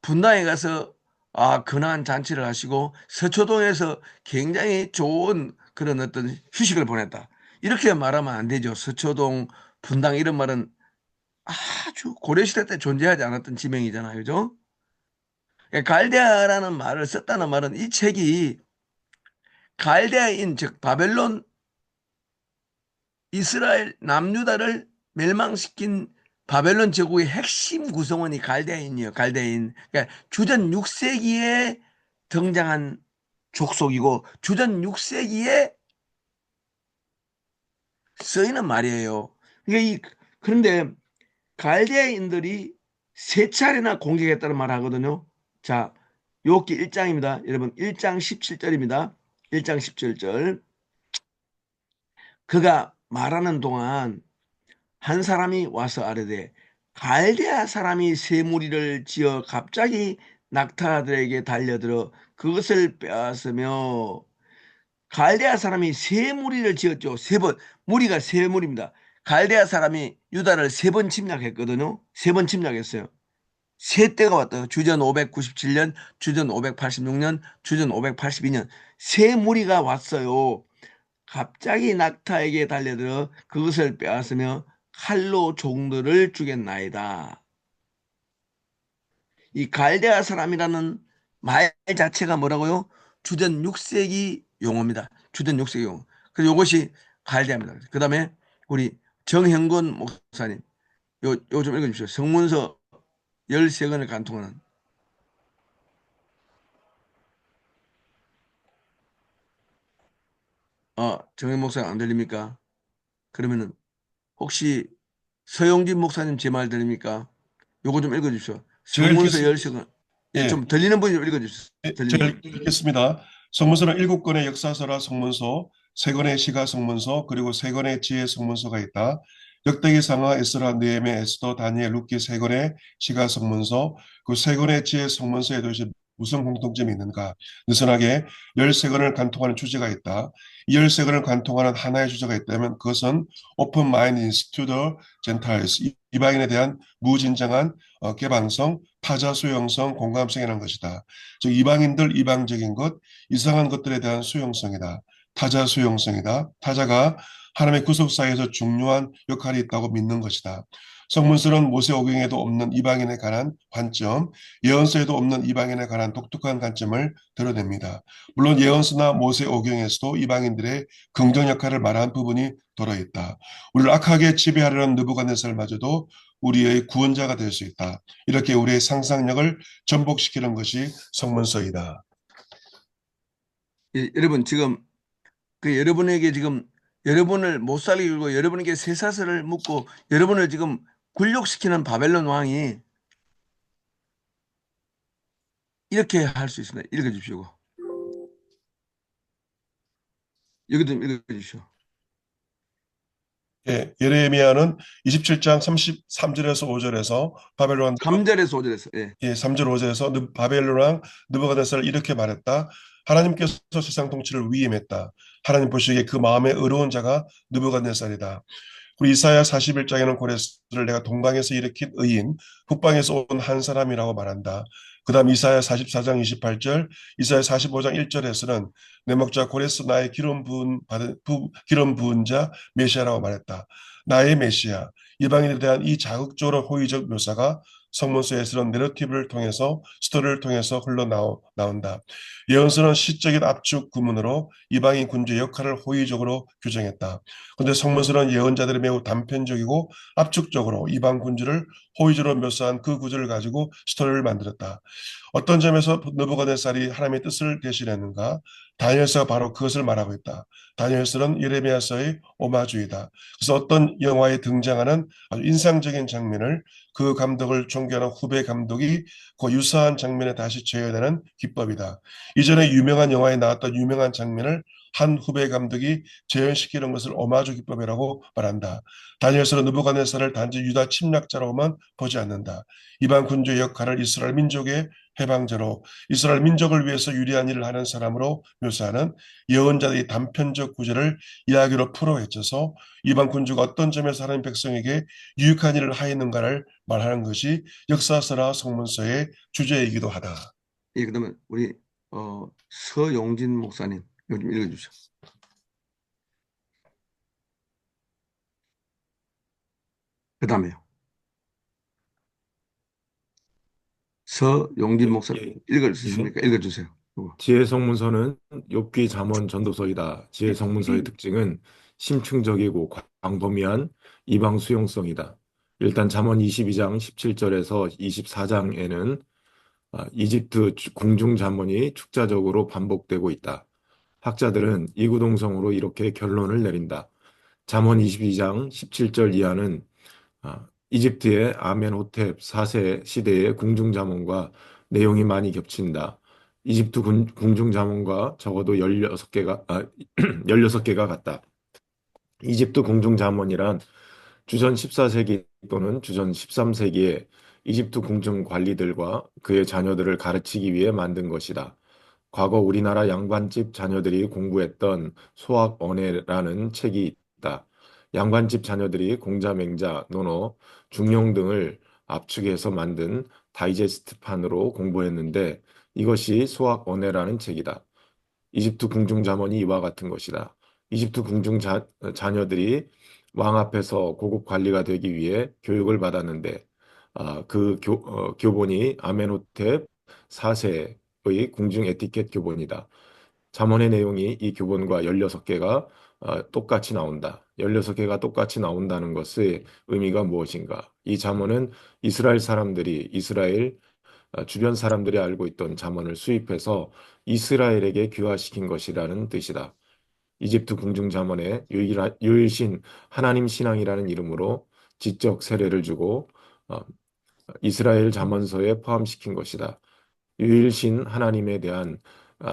분당에 가서 근한 잔치를 하시고 서초동에서 굉장히 좋은 그런 어떤 휴식을 보냈다. 이렇게 말하면 안 되죠. 서초동, 분당 이런 말은 아주 고려시대 때 존재하지 않았던 지명이잖아요. 그죠? 갈대아라는 말을 썼다는 말은 이 책이 갈대아인 즉 바벨론 이스라엘 남유다를 멸망시킨 바벨론 제국의 핵심 구성원이 갈대아인이에요. 갈대아인. 그러니까 주전 6세기에 등장한 족속이고 주전 6세기에 쓰이는 말이에요. 그런데 갈대아인들이 세 차례나 공격했다는 말 하거든요. 자, 욥기 1장입니다. 여러분 1장 17절입니다. 1장 17절. 그가 말하는 동안 한 사람이 와서 아뢰되 갈대아 사람이 새 무리를 지어 갑자기 낙타들에게 달려들어 그것을 빼앗으며 갈대아 사람이 새 무리를 지었죠. 세 번. 무리가 세 무리입니다. 갈대아 사람이 유다를 세 번 침략했거든요. 세 번 침략했어요. 세 때가 왔어요. 주전 597년, 주전 586년, 주전 582년. 세 무리가 왔어요. 갑자기 낙타에게 달려들어 그것을 빼앗으며 칼로 종들을 죽였나이다. 이 갈대아 사람이라는 말 자체가 뭐라고요? 주전 6세기 용어입니다. 주전 6세기 용어. 그래서 이것이 갈대아입니다. 그 다음에 우리 정형건 목사님, 요 좀 읽어주십시오. 성문서 13권을 간통하는. 정형 목사님 안 들립니까? 그러면은 혹시 서용진 목사님 제 말 들립니까? 요거 좀 읽어주십시오. 제가 성문서 읽겠습니다. 13권. 예, 예, 좀 들리는 분이 좀 읽어주십시오. 들리는 제가 분. 읽겠습니다. 성문서는 7권의 역사서라 성문서, 3권의 시가 성문서, 그리고 3권의 지혜 성문서가 있다. 역대기상하, 에스라, 느헤미야, 에스더, 다니엘, 룻기 3권의 시가 성문서, 그 3권의 지혜 성문서에도 이제 무슨 공통점이 있는가? 느슨하게 13권을 관통하는 주제가 있다. 이 13권을 관통하는 하나의 주제가 있다면 그것은 Open Minds to the Gentiles, 이방인에 대한 무진정한 개방성, 타자 수용성, 공감성이라는 것이다. 즉 이방인들 이방적인 것, 이상한 것들에 대한 수용성이다. 타자 수용성이다. 타자가 하나님의 구속사에서 중요한 역할이 있다고 믿는 것이다. 성문서는 모세오경에도 없는 이방인에 관한 관점, 예언서에도 없는 이방인에 관한 독특한 관점을 드러냅니다. 물론 예언서나 모세오경에서도 이방인들의 긍정 역할을 말한 부분이 들어있다. 우리를 악하게 지배하려는 느부갓네살마저도 우리의 구원자가 될 수 있다. 이렇게 우리의 상상력을 전복시키는 것이 성문서이다. 예, 여러분 지금 여러분에게 지금 여러분을 못 살게 굴고 여러분에게 쇠사슬을 묶고 여러분을 지금 굴욕시키는 바벨론 왕이 이렇게 할 수 있습니다. 읽어주시고 여기 좀 읽어주시오. 예, 예레미야는 27장 33절에서 5절에서 바벨론 3절에서 5절에서 예, 3절 5절에서 바벨론 왕 느부갓네살을 이렇게 말했다. 하나님께서 세상 통치를 위임했다. 하나님 보시기에 그 마음에 의로운 자가 느부갓네살이다. 우리 이사야 41장에는 고레스를 내가 동방에서 일으킨 의인, 북방에서 온 한 사람이라고 말한다. 그 다음 이사야 44장 28절, 이사야 45장 1절에서는 내 목자 고레스 나의 기름 부은 자 메시아라고 말했다. 나의 메시아, 이방인에 대한 이 자극적으로 호의적 묘사가 성문서에서는 내러티브를 통해서 스토리를 통해서 흘러나온다. 예언서는 시적인 압축 구문으로 이방인 군주의 역할을 호의적으로 규정했다. 그런데 성문서는 예언자들이 매우 단편적이고 압축적으로 이방 군주를 호의적으로 묘사한 그 구절을 가지고 스토리를 만들었다. 어떤 점에서 느부갓네살이 하나님의 뜻을 대신했는가? 다니엘서가 바로 그것을 말하고 있다. 다니엘서는 예레미야서의 오마주이다. 그래서 어떤 영화에 등장하는 아주 인상적인 장면을 그 감독을 존경하는 후배 감독이 그 유사한 장면에 다시 재현하는 기법이다. 이전에 유명한 영화에 나왔던 유명한 장면을 한 후배 감독이 재현시키는 것을 오마주 기법이라고 말한다. 다니엘서는 느부갓네살을 단지 유다 침략자로만 보지 않는다. 이방 군주의 역할을 이스라엘 민족의 해방자로 이스라엘 민족을 위해서 유리한 일을 하는 사람으로 묘사하는 예언자의 단편적 구절을 이야기로 풀어헤쳐서 이방 군주가 어떤 점에서 하나님 백성에게 유익한 일을 하였는가를 말하는 것이 역사서나 성문서의 주제이기도 하다. 예, 그러면 우리 서용진 목사님 요즘 읽어주시오. 그 다음에요. 서용진 목사님 읽을 수 있습니까? 읽어주세요. 이거. 지혜 성문서는 욥기 잠언 전도서이다. 지혜 성문서의 특징은 심층적이고 광범위한 이방 수용성이다. 일단 잠언 22장 17절에서 24장에는 이집트 궁중 잠언이 축자적으로 반복되고 있다. 학자들은 이구동성으로 이렇게 결론을 내린다. 잠언 22장 17절 이하는 이집트의 아멘호텝 4세 시대의 궁중자문과 내용이 많이 겹친다. 이집트 궁중자문과 적어도 16개가 같다. 이집트 궁중자문이란 주전 14세기 또는 주전 13세기에 이집트 궁중 관리들과 그의 자녀들을 가르치기 위해 만든 것이다. 과거 우리나라 양반집 자녀들이 공부했던 소학언해라는 책이 있다. 양반집 자녀들이 공자, 맹자, 논어, 중용 등을 압축해서 만든 다이제스트판으로 공부했는데 이것이 소학언해라는 책이다. 이집트 궁중자문이 이와 같은 것이다. 이집트 자녀들이 왕 앞에서 고급 관리가 되기 위해 교육을 받았는데 그 교본이 아멘호텝 4세의 궁중 에티켓 교본이다. 잠언의 내용이 이 교본과 16개가 똑같이 나온다. 16개가 똑같이 나온다는 것의 의미가 무엇인가? 이 잠언은 이스라엘 사람들이 주변 사람들이 알고 있던 잠언을 수입해서 이스라엘에게 귀화시킨 것이라는 뜻이다. 이집트 궁중 잠언에 유일신 하나님 신앙이라는 이름으로 지적 세례를 주고 이스라엘 잠언서에 포함시킨 것이다. 유일신 하나님에 대한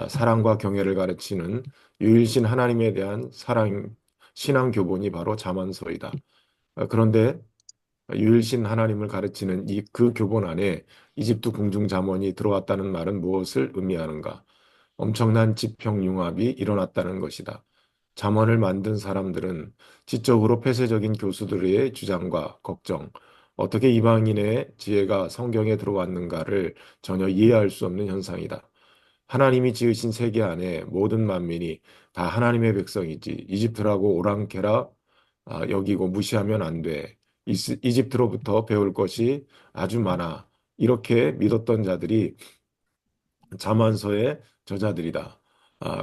사랑과 경외를 가르치는 유일신 하나님에 대한 신앙 교본이 바로 잠언서이다. 그런데 유일신 하나님을 가르치는 그 교본 안에 이집트 궁중 잠언이 들어왔다는 말은 무엇을 의미하는가? 엄청난 지평융합이 일어났다는 것이다. 잠언을 만든 사람들은 지적으로 폐쇄적인 교수들의 주장과 걱정, 어떻게 이방인의 지혜가 성경에 들어왔는가를 전혀 이해할 수 없는 현상이다. 하나님이 지으신 세계 안에 모든 만민이 다 하나님의 백성이지 이집트라고 오랑캐라 여기고 무시하면 안 돼. 이집트로부터 배울 것이 아주 많아. 이렇게 믿었던 자들이 잠언서의 저자들이다.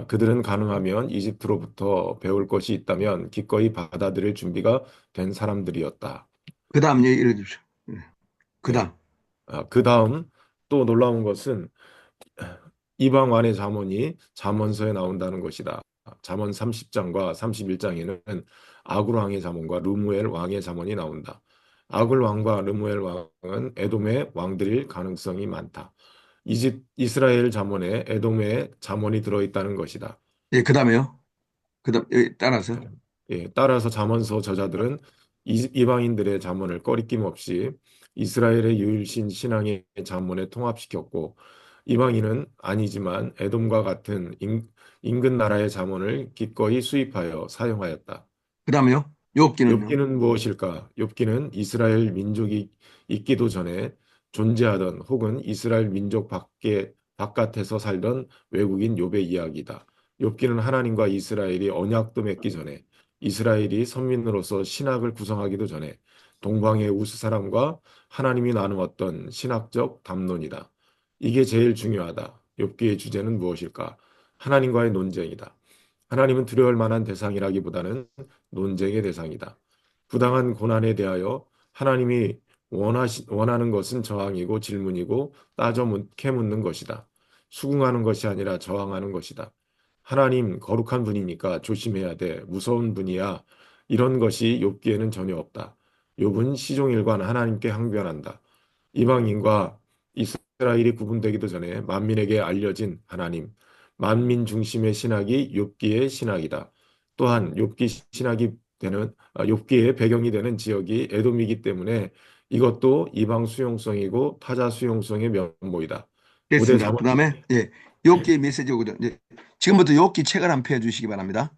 그들은 가능하면 이집트로부터 배울 것이 있다면 기꺼이 받아들일 준비가 된 사람들이었다. 그 다음 얘기 읽어주십시오. 그 네. 다음. 그 다음 또 놀라운 것은 이방 왕의 잠언이 잠언서에 나온다는 것이다. 잠언 30장과 31장에는 아굴 왕의 잠언과 르무엘 왕의 잠언이 나온다. 아굴 왕과 르무엘 왕은 에돔의 왕들일 가능성이 많다. 이스라엘 잠언에 에돔의 잠언이 들어있다는 것이다. 예, 그 다음에요. 그 다음, 따라서. 따라서 잠언서 저자들은 이방인들의 잠언을 꺼리낌 없이 이스라엘의 유일신 신앙의 잠언에 통합시켰고 이방인은 아니지만 에돔과 같은 인근 나라의 잠언을 기꺼이 수입하여 사용하였다. 그 다음에요. 욥기는요. 욥기는 무엇일까? 욥기는 이스라엘 민족이 있기도 전에 존재하던 혹은 이스라엘 민족 바깥에서 살던 외국인 욥의 이야기다. 욥기는 하나님과 이스라엘이 언약도 맺기 전에 이스라엘이 선민으로서 신학을 구성하기도 전에 동방의 우스 사람과 하나님이 나누었던 신학적 담론이다. 이게 제일 중요하다. 욥기의 주제는 무엇일까? 하나님과의 논쟁이다. 하나님은 두려울 만한 대상이라기보다는 논쟁의 대상이다. 부당한 고난에 대하여 하나님이 원하는 것은 저항이고 질문이고 캐묻는 것이다. 수긍하는 것이 아니라 저항하는 것이다. 하나님 거룩한 분이니까 조심해야 돼. 무서운 분이야. 이런 것이 욥기에는 전혀 없다. 욥은 시종일관 하나님께 항변한다. 이방인과 이스라엘이 구분되기도 전에 만민에게 알려진 하나님, 만민 중심의 신학이 욥기의 신학이다. 또한 욥기의 배경이 되는 지역이 에돔이기 때문에 이것도 이방 수용성이고 타자 수용성의 면모이다. 고대 됐습니다. 그 자본주의 다음에, 예, 욥기의 메시지 오거든. 이제 지금부터 욥기 책을 한 편 펴주시기 바랍니다.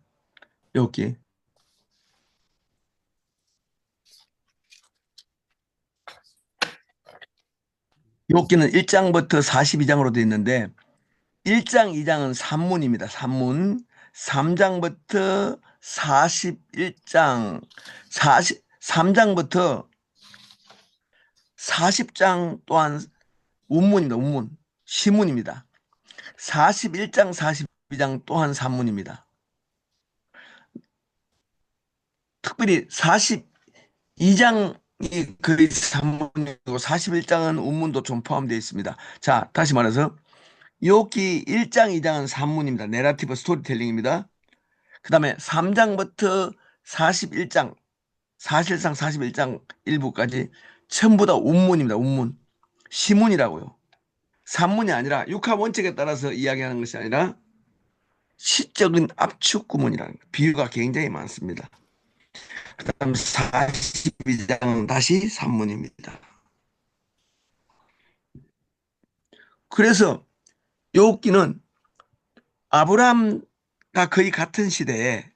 욥기. 욥기는 1장부터 42장으로 되어 있는데 1장, 2장은 산문입니다. 산문. 3장부터 41장, 3장부터 40장 또한 운문입니다. 운문. 시문입니다. 41장, 42장 또한 산문입니다. 특별히 42장이 거의 산문이고 41장은 운문도 좀 포함되어 있습니다. 자, 다시 말해서 욥기 1장, 2장은 산문입니다. 내러티브 스토리텔링입니다. 그 다음에 3장부터 41장, 사실상 41장 일부까지 전부 다 운문입니다. 운문. 시문이라고요. 산문이 아니라 육하 원칙에 따라서 이야기하는 것이 아니라 시적인 압축 구문이라는 거예요. 비유가 굉장히 많습니다. 그 다음 42장은 다시 산문입니다. 그래서 욥기는 아브라함과 거의 같은 시대에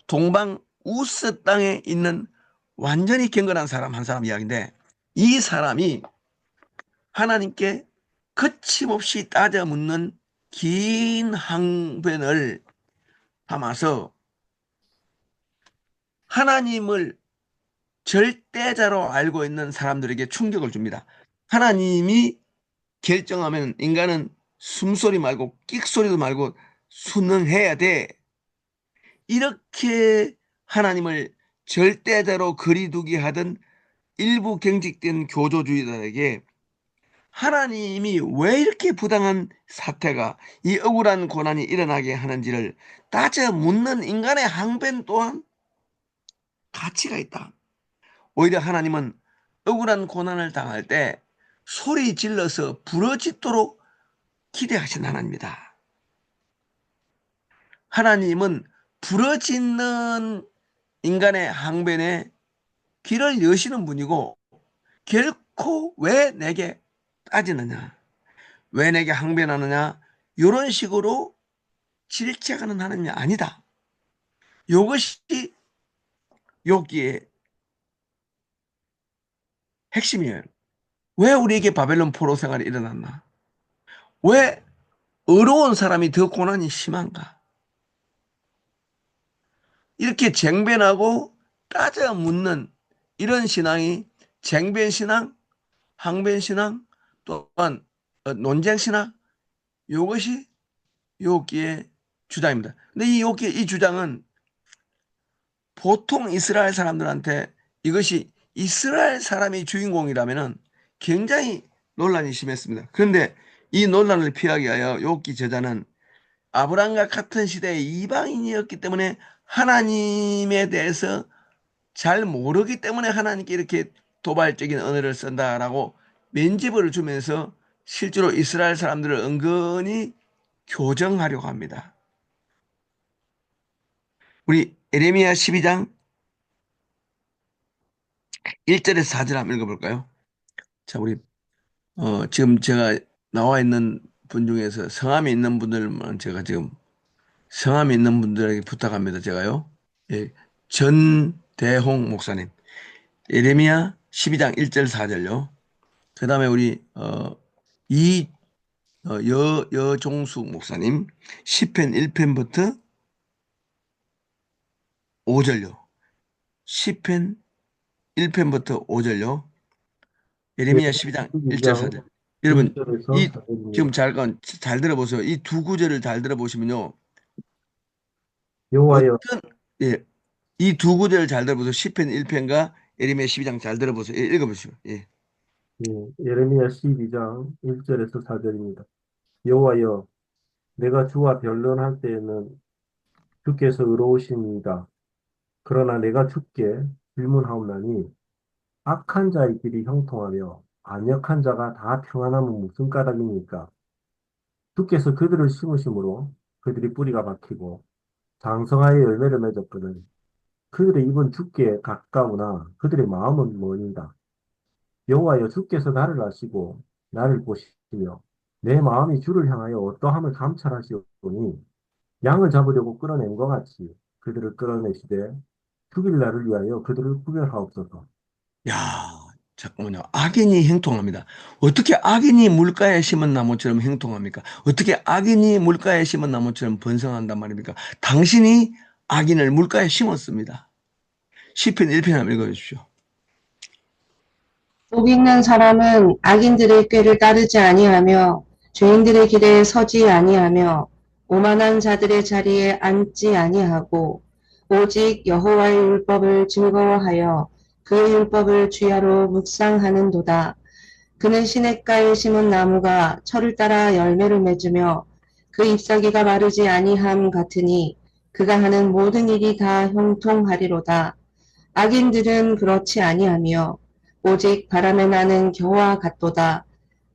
동방 우스 땅에 있는 완전히 경건한 사람 한 사람 이야기인데 이 사람이 하나님께 거침없이 따져 묻는 긴 항변을 담아서 하나님을 절대자로 알고 있는 사람들에게 충격을 줍니다. 하나님이 결정하면 인간은 숨소리 말고 끽소리도 말고 순응해야 돼. 이렇게 하나님을 절대자로 거리두기 하던 일부 경직된 교조주의자에게 하나님이 왜 이렇게 부당한 사태가 이 억울한 고난이 일어나게 하는지를 따져 묻는 인간의 항변 또한 가치가 있다. 오히려 하나님은 억울한 고난을 당할 때 소리 질러서 부러지도록 기대하신 하나님이다. 하나님은 부러지는 인간의 항변에 귀를 여시는 분이고 결코 왜 내게 따지느냐, 왜 내게 항변하느냐 이런 식으로 질책하는 하나님이 아니다. 이것이 욥기의 핵심이에요. 왜 우리에게 바벨론 포로 생활이 일어났나? 왜 의로운 사람이 더 고난이 심한가? 이렇게 쟁변하고 따져 묻는 이런 신앙이 쟁변신앙, 항변신앙, 또한 논쟁신앙, 이것이 욥기의 주장입니다. 근데 이 욥기의 이 주장은 보통 이스라엘 사람들한테 이것이 이스라엘 사람이 주인공이라면 굉장히 논란이 심했습니다. 그런데 이 논란을 피하기 위하여 욥기 저자는 아브라함과 같은 시대의 이방인이었기 때문에 하나님에 대해서 잘 모르기 때문에 하나님께 이렇게 도발적인 언어를 쓴다라고 면죄부를 주면서 실제로 이스라엘 사람들을 은근히 교정하려고 합니다. 우리 에레미야 12장 1절에서 4절 한번 읽어볼까요? 자, 우리 지금 제가 나와 있는 분 중에서 성함이 있는 분들만 제가 지금 성함이 있는 분들에게 부탁합니다. 제가요. 예, 전대홍 목사님, 예레미야 12장 1절 4절요. 그 다음에 우리 여종숙 목사님 시편 1편부터 5절요. 시편 1편부터 5절요. 예레미야 12장 1절 4절. 여러분 1절에서 지금 4절입니다. 잘 들어보세요. 이 두 구절을 잘 들어보시면요. 여호와여, 예, 이 두 구절을 잘 들어보세요. 시편 1편과 예레미야 12장 잘 들어보세요. 예, 읽어보시죠. 예. 예레미야 12장 1절에서 4절입니다. 여호와여, 내가 주와 변론할 때에는 주께서 의로우시니이다. 그러나 내가 주께 질문하옵나니 악한 자의 길이 형통하며 안역한 자가 다 평안함은 무슨 까닭입니까? 주께서 그들을 심으심으로 그들이 뿌리가 박히고 장성하여 열매를 맺었거늘 그들의 입은 주께 가까우나 그들의 마음은 멀다. 여호와여, 주께서 나를 아시고 나를 보시며 내 마음이 주를 향하여 어떠함을 감찰하시오니 양을 잡으려고 끌어낸 것 같이 그들을 끌어내시되 죽일 날을 위하여 그들을 구별하옵소서. 야, 잠깐만요. 악인이 행통합니다. 어떻게 악인이 물가에 심은 나무처럼 행통합니까? 어떻게 악인이 물가에 심은 나무처럼 번성한단 말입니까? 당신이 악인을 물가에 심었습니다. 시편 1편 한번 읽어주십시오. 복 있는 사람은 악인들의 꾀를 따르지 아니하며 죄인들의 길에 서지 아니하며 오만한 자들의 자리에 앉지 아니하고 오직 여호와의 율법을 즐거워하여 그 율법을 주야로 묵상하는도다. 그는 시냇가에 심은 나무가 철을 따라 열매를 맺으며 그 잎사귀가 마르지 아니함 같으니 그가 하는 모든 일이 다 형통하리로다. 악인들은 그렇지 아니하며 오직 바람에 나는 겨와 같도다.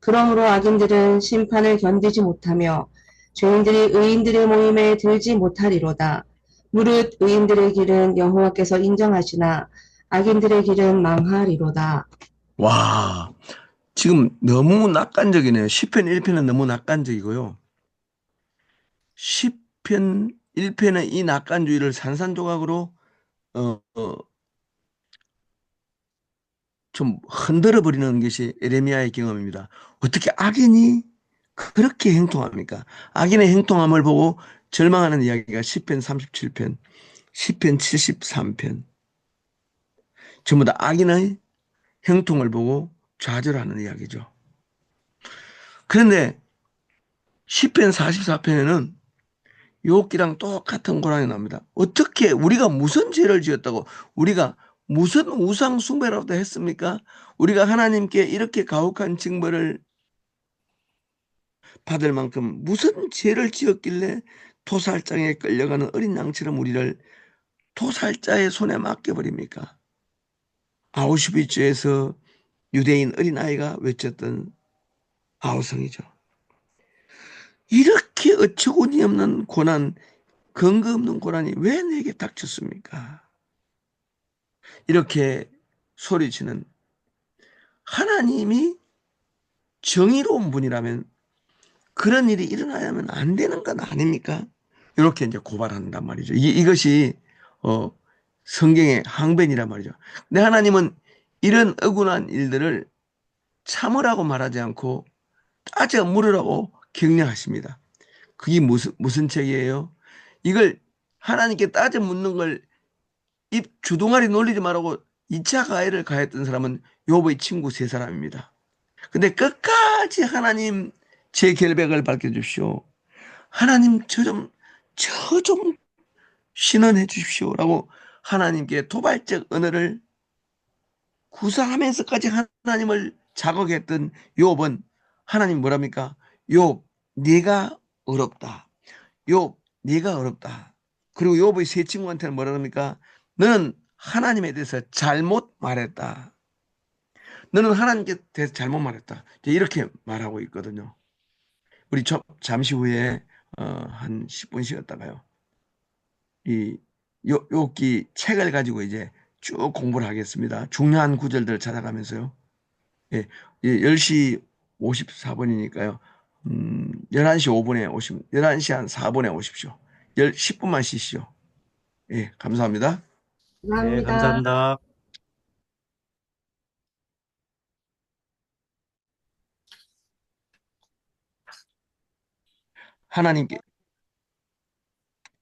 그러므로 악인들은 심판을 견디지 못하며 죄인들이 의인들의 모임에 들지 못하리로다. 무릇 의인들의 길은 여호와께서 인정하시나 악인들의 길은 망하리로다. 와, 지금 너무 낙관적이네요. 시편 1편은 너무 낙관적이고요. 시편 1편의 이 낙관주의를 산산조각으로 어, 어, 좀 흔들어 버리는 것이 에레미야의 경험입니다. 어떻게 악인이 그렇게 행동합니까? 악인의 행동함을 보고 절망하는 이야기가 시편 37편, 시편 73편. 전부 다 악인의 행동을 보고 좌절하는 이야기죠. 그런데 시편 44편에는 욥기랑 똑같은 고난이 납니다. 어떻게 우리가 무슨 죄를 지었다고 우리가 무슨 우상 숭배라도 했습니까? 우리가 하나님께 이렇게 가혹한 징벌을 받을 만큼 무슨 죄를 지었길래 토살장에 끌려가는 어린 양처럼 우리를 토살자의 손에 맡겨버립니까? 아우슈비츠에서 유대인 어린아이가 외쳤던 아우성이죠. 이렇게 어처구니 없는 고난, 근거 없는 고난이 왜 내게 닥쳤습니까? 이렇게 소리치는 하나님이 정의로운 분이라면 그런 일이 일어나야만 안 되는 건 아닙니까? 이렇게 이제 고발한단 말이죠. 이것이 성경의 항변이란 말이죠. 근데 하나님은 이런 억울한 일들을 참으라고 말하지 않고 따져 물으라고 격려하십니다. 그게 무슨 책이에요? 이걸 하나님께 따져 묻는 걸 입 주둥아리 놀리지 말고 2차 가해를 가했던 사람은 욥의 친구 세 사람입니다. 근데 끝까지 하나님 제 결백을 밝혀주십시오. 하나님 저 좀 신원해 주십시오라고 하나님께 도발적 언어를 구사하면서까지 하나님을 자극했던 욥은 하나님 뭐랍니까? 욥 네가 어렵다. 욥 네가 어렵다. 그리고 욥의 세 친구한테는 뭐라 합니까? 너는 하나님에 대해서 잘못 말했다. 너는 하나님께 대해서 잘못 말했다. 이렇게 말하고 있거든요. 우리 잠시 후에 한 10분 쉬었다가요. 이 욥기 책을 가지고 이제 쭉 공부를 하겠습니다. 중요한 구절들을 찾아가면서요. 예, 10시 54분이니까요. 11시 5분에 11시 한 4분에 오십시오. 10분만 쉬시오. 예, 감사합니다. 네, 감사합니다. 감사합니다. 하나님께,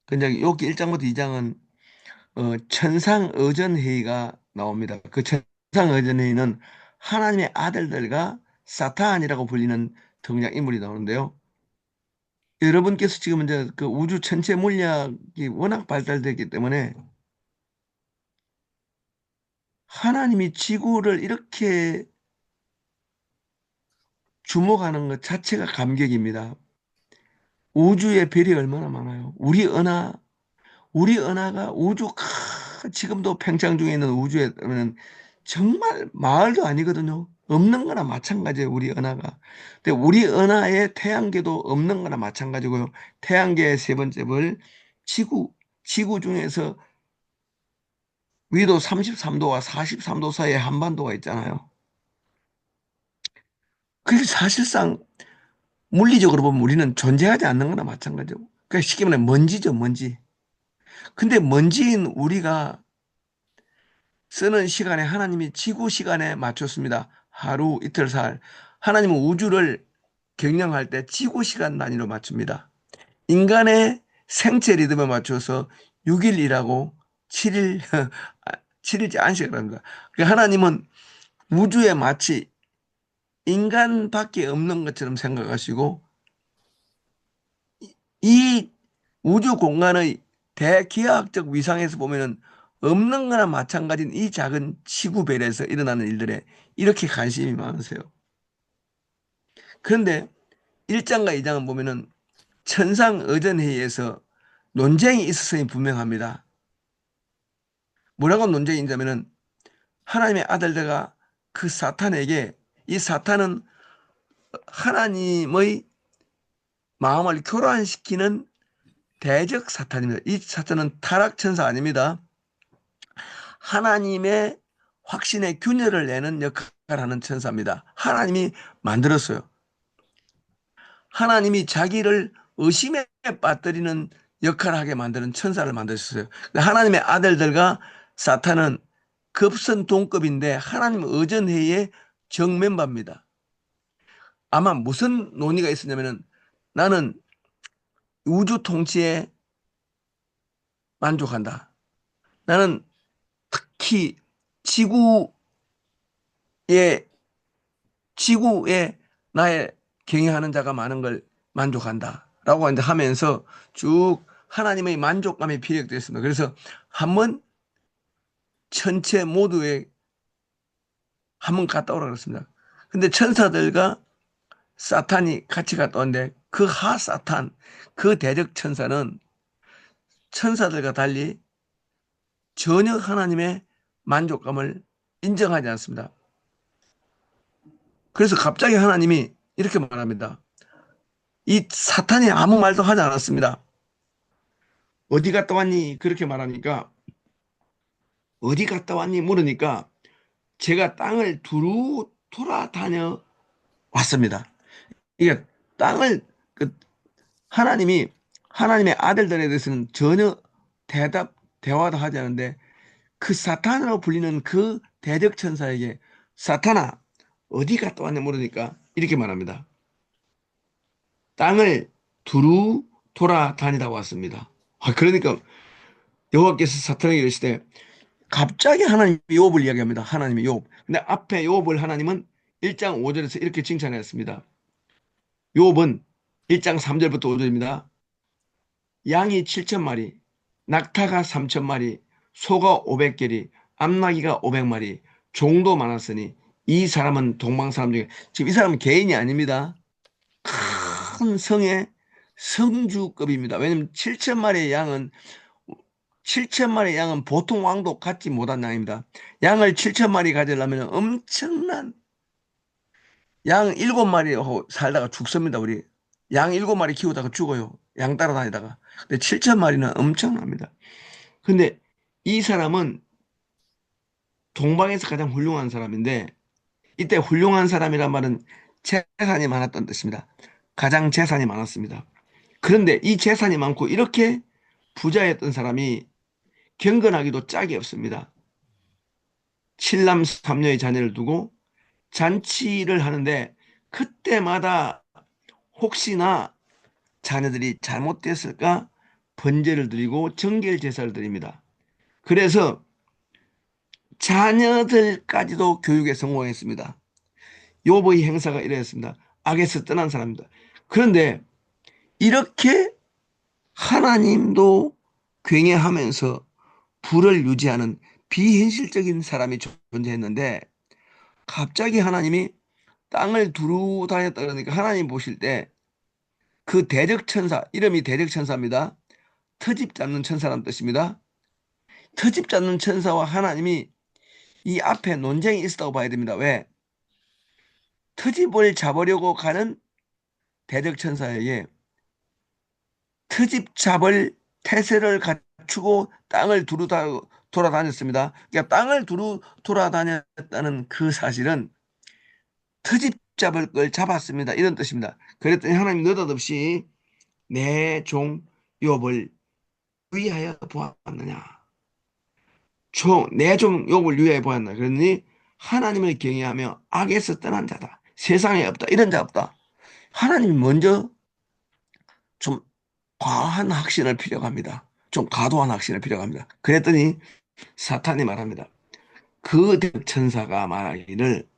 근데 욥기 1장부터 2장은 천상의전회의가 나옵니다. 그 천상의전회의는 하나님의 아들들과 사탄이라고 불리는 등장인물이 나오는데요. 여러분께서 지금 이제 그 우주 전체 물리학이 워낙 발달됐기 때문에 하나님이 지구를 이렇게 주목하는 것 자체가 감격입니다. 우주의 별이 얼마나 많아요. 우리 은하가 지금도 팽창 중에 있는 우주에는 정말 마을도 아니거든요. 없는 거나 마찬가지예요, 우리 은하가. 근데 우리 은하에 태양계도 없는 거나 마찬가지고요. 태양계의 세 번째 별, 지구 중에서 위도 33도와 43도 사이에 한반도가 있잖아요. 그게 사실상 물리적으로 보면 우리는 존재하지 않는 거나 마찬가지고. 그러니까 쉽게 말하면 먼지죠, 먼지. 근데 먼지인 우리가 쓰는 시간에 하나님이 지구 시간에 맞췄습니다. 하루, 이틀, 사흘. 하나님은 우주를 경영할 때 지구 시간 단위로 맞춥니다. 인간의 생체 리듬에 맞춰서 6일 일하고 7일, 7일째 안식을 합니다. 하나님은 우주에 마치 인간밖에 없는 것처럼 생각하시고 이 우주 공간의 대기하학적 위상에서 보면은 없는 거나 마찬가지인 이 작은 지구별에서 일어나는 일들에 이렇게 관심이 많으세요. 그런데 1장과 2장은 보면은 천상의전회의에서 논쟁이 있었음이 분명합니다. 뭐라고 논쟁이 있냐면은 하나님의 아들들과 그 사탄에게, 이 사탄은 하나님의 마음을 교란시키는 대적 사탄입니다. 이 사탄은 타락천사 아닙니다. 하나님의 확신의 균열을 내는 역할을 하는 천사입니다. 하나님이 만들었어요. 하나님이 자기를 의심에 빠뜨리는 역할을 하게 만드는 천사를 만드셨어요. 하나님의 아들들과 사탄은 급선 동급인데 하나님 의전회의의 정멤버입니다. 아마 무슨 논의가 있었냐면은 나는 우주 통치에 만족한다. 나는 특히 지구에 나의 경영하는 자가 많은 걸 만족한다. 라고 이제 하면서 쭉 하나님의 만족감이 피력됐습니다. 그래서 한번 천체 모두에 한번 갔다 오라 그랬습니다. 근데 천사들과 사탄이 같이 갔다 왔는데 그 하사탄, 그 대적 천사는 천사들과 달리 전혀 하나님의 만족감을 인정하지 않습니다. 그래서 갑자기 하나님이 이렇게 말합니다. 이 사탄이 아무 말도 하지 않았습니다. 어디 갔다 왔니? 그렇게 말하니까 어디 갔다 왔니? 물으니까 제가 땅을 두루 돌아다녀 왔습니다. 이게 땅을 하나님의 아들들에 대해서는 전혀 대화도 하지 않는데 그 사탄으로 불리는 그 대적 천사에게 사탄아 어디 갔다 왔냐 물으니까 이렇게 말합니다. 땅을 두루 돌아다니다고 왔습니다. 그러니까 여호와께서 사탄에게 이르시되 갑자기 하나님이 욥을 이야기합니다. 하나님이 욥. 근데 앞에 욥을 하나님은 1장 5절에서 이렇게 칭찬했습니다. 욥은 1장 3절부터 5절입니다. 양이 7,000마리, 낙타가 3,000마리, 소가 500개리, 암나기가 500마리, 종도 많았으니 이 사람은 동방 사람 중에, 지금 이 사람은 개인이 아닙니다. 큰 성의 성주급입니다. 왜냐하면 7,000마리의 양은 보통 왕도 갖지 못한 양입니다. 양을 7,000마리 가지려면 엄청난 양 7마리 살다가 죽습니다. 우리 양 7마리 키우다가 죽어요. 양 따라다니다가. 근데 7,000마리는 엄청납니다. 근데 이 사람은 동방에서 가장 훌륭한 사람인데, 이때 훌륭한 사람이란 말은 재산이 많았던 뜻입니다. 가장 재산이 많았습니다. 그런데 이 재산이 많고 이렇게 부자였던 사람이 경건하기도 짝이 없습니다. 7남 3녀의 자녀를 두고 잔치를 하는데 그때마다 혹시나 자녀들이 잘못됐을까 번제를 드리고 정결 제사를 드립니다. 그래서 자녀들까지도 교육에 성공했습니다. 욥의 행사가 이러했습니다. 악에서 떠난 사람입니다. 그런데 이렇게 하나님도 굉해하면서 부를 유지하는 비현실적인 사람이 존재했는데 갑자기 하나님이 땅을 두루 다녔다 그러니까 하나님 보실 때 그 대적천사, 이름이 대적천사입니다. 트집 잡는 천사라는 뜻입니다. 트집 잡는 천사와 하나님이 이 앞에 논쟁이 있었다고 봐야 됩니다. 왜? 트집을 잡으려고 가는 대적천사에게 트집 잡을 태세를 갖추고 땅을 두루 돌아다녔습니다. 그러니까 땅을 두루 돌아다녔다는 그 사실은 트집 잡을 걸 잡았습니다. 이런 뜻입니다. 그랬더니 하나님 느닷없이 내 종 욥을 위하여 보았느냐. 내 종 욥을 위하여 보았느냐. 그러니 하나님을 경외하며 악에서 떠난 자다. 세상에 없다. 이런 자 없다. 하나님이 먼저 좀 과한 확신을 필요로 합니다. 좀 과도한 확신을 필요로 합니다. 그랬더니 사탄이 말합니다. 그 천사가 말하기를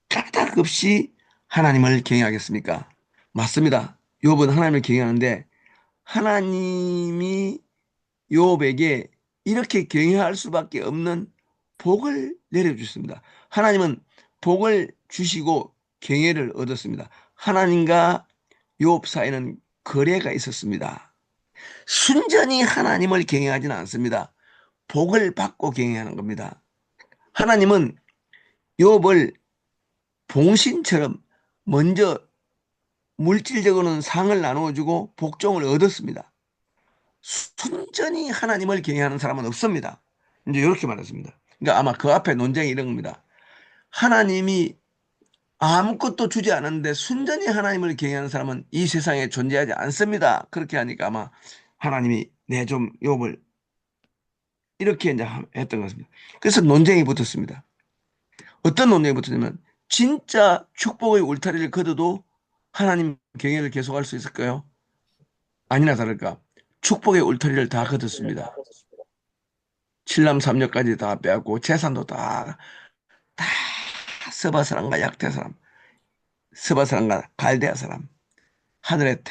까닭없이 하나님을 경외하겠습니까? 맞습니다. 욥은 하나님을 경외하는데 하나님이 욥에게 이렇게 경외할 수밖에 없는 복을 내려주셨습니다. 하나님은 복을 주시고 경외를 얻었습니다. 하나님과 욥 사이는 거래가 있었습니다. 순전히 하나님을 경외하지는 않습니다. 복을 받고 경외하는 겁니다. 하나님은 욥을 봉신처럼 먼저 물질적으로는 상을 나누어주고 복종을 얻었습니다. 순전히 하나님을 경외하는 사람은 없습니다. 이제 이렇게 말했습니다. 그러니까 아마 그 앞에 논쟁이 이런 겁니다. 하나님이 아무것도 주지 않았는데 순전히 하나님을 경외하는 사람은 이 세상에 존재하지 않습니다. 그렇게 하니까 아마 하나님이 내 좀 욥을 이렇게 이제 했던 것입니다. 그래서 논쟁이 붙었습니다. 어떤 논쟁이 붙었냐면 진짜 축복의 울타리를 걷어도 하나님 경외를 계속할 수 있을까요? 아니나 다를까 축복의 울타리를 다 걷었습니다. 7남 3녀까지 다 빼앗고 재산도 다 서바 사람과 약대 사람, 서바 사람과 갈대아 사람, 하늘의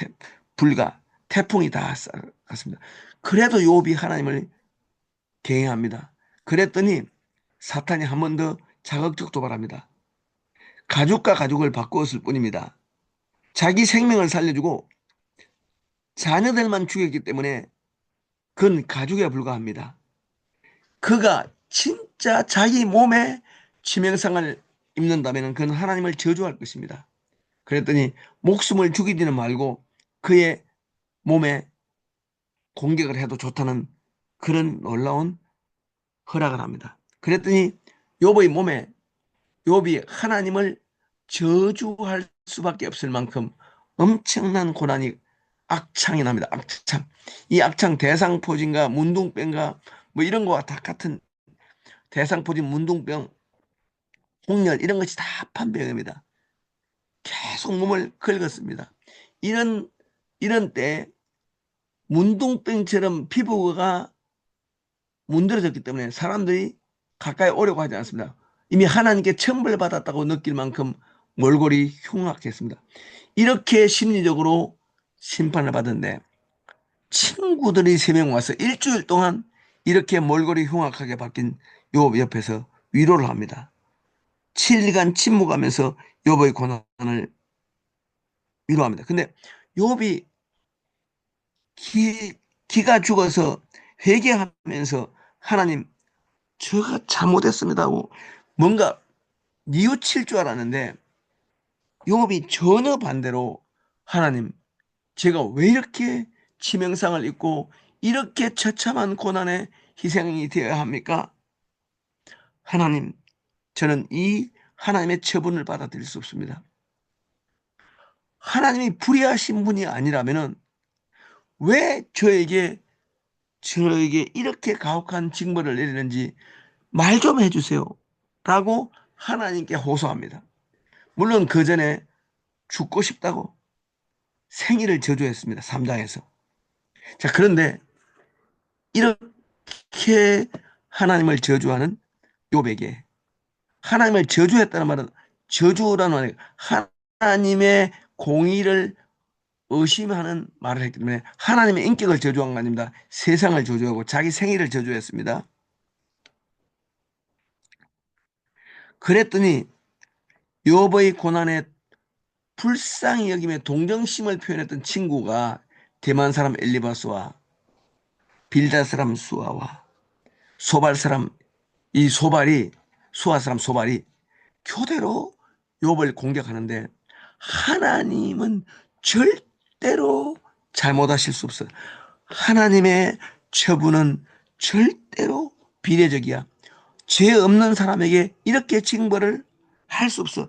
불과 태풍이 다 갔습니다. 그래도 욥이 하나님을 경외합니다. 그랬더니 사탄이 한 번 더 자극적 도발합니다. 가죽과 가죽을 바꾸었을 뿐입니다. 자기 생명을 살려주고 자녀들만 죽였기 때문에 그건 가죽에 불과합니다. 그가 진짜 자기 몸에 치명상을 입는다면 그는 하나님을 저주할 것입니다. 그랬더니 목숨을 죽이지는 말고 그의 몸에 공격을 해도 좋다는 그런 놀라운 허락을 합니다. 그랬더니 욥의 몸에 욥이 하나님을 저주할 수밖에 없을 만큼 엄청난 고난이 악창이 납니다. 악창. 이 악창 대상포진과 문둥병과 뭐 이런 거와 다 같은 대상포진, 문둥병, 홍열 이런 것이 다 합한 병입니다. 계속 몸을 긁었습니다. 이런 이런 때 문둥병처럼 피부가 문드러졌기 때문에 사람들이 가까이 오려고 하지 않습니다. 이미 하나님께 천벌받았다고 느낄 만큼 몰골이 흉악했습니다. 이렇게 심리적으로 심판을 받은데 친구들이 3명 와서 일주일 동안 이렇게 몰골이 흉악하게 바뀐 욥 옆에서 위로를 합니다. 7일간 침묵하면서 욥의 고난을 위로합니다. 근데 욥이 기가 죽어서 회개하면서 하나님 제가 잘못했습니다 하고 뭔가 뉘우칠 줄 알았는데 욥이 전혀 반대로 하나님 제가 왜 이렇게 치명상을 입고 이렇게 처참한 고난에 희생이 되어야 합니까? 하나님 저는 이 하나님의 처분을 받아들일 수 없습니다. 하나님이 불의하신 분이 아니라면은 왜 저에게 이렇게 가혹한 징벌을 내리는지 말 좀 해주세요. 라고 하나님께 호소합니다. 물론 그 전에 죽고 싶다고 생일을 저주했습니다. 3장에서. 자, 그런데 이렇게 하나님을 저주하는 욥에게 하나님을 저주했다는 말은 저주라는 말이 하나님의 공의를 의심하는 말을 했기 때문에 하나님의 인격을 저주한 거 아닙니다. 세상을 저주하고 자기 생일을 저주했습니다. 그랬더니 욥의 고난에 불쌍히 여김에 동정심을 표현했던 친구가 대만 사람 엘리바스와 빌다 사람 수아와 소발 사람 이 소발이 수아 사람 소발이 교대로 욥을 공격하는데 하나님은 절대로 잘못하실 수 없어요. 하나님의 처분은 절대로 비례적이야. 죄 없는 사람에게 이렇게 징벌을 할 수 없어.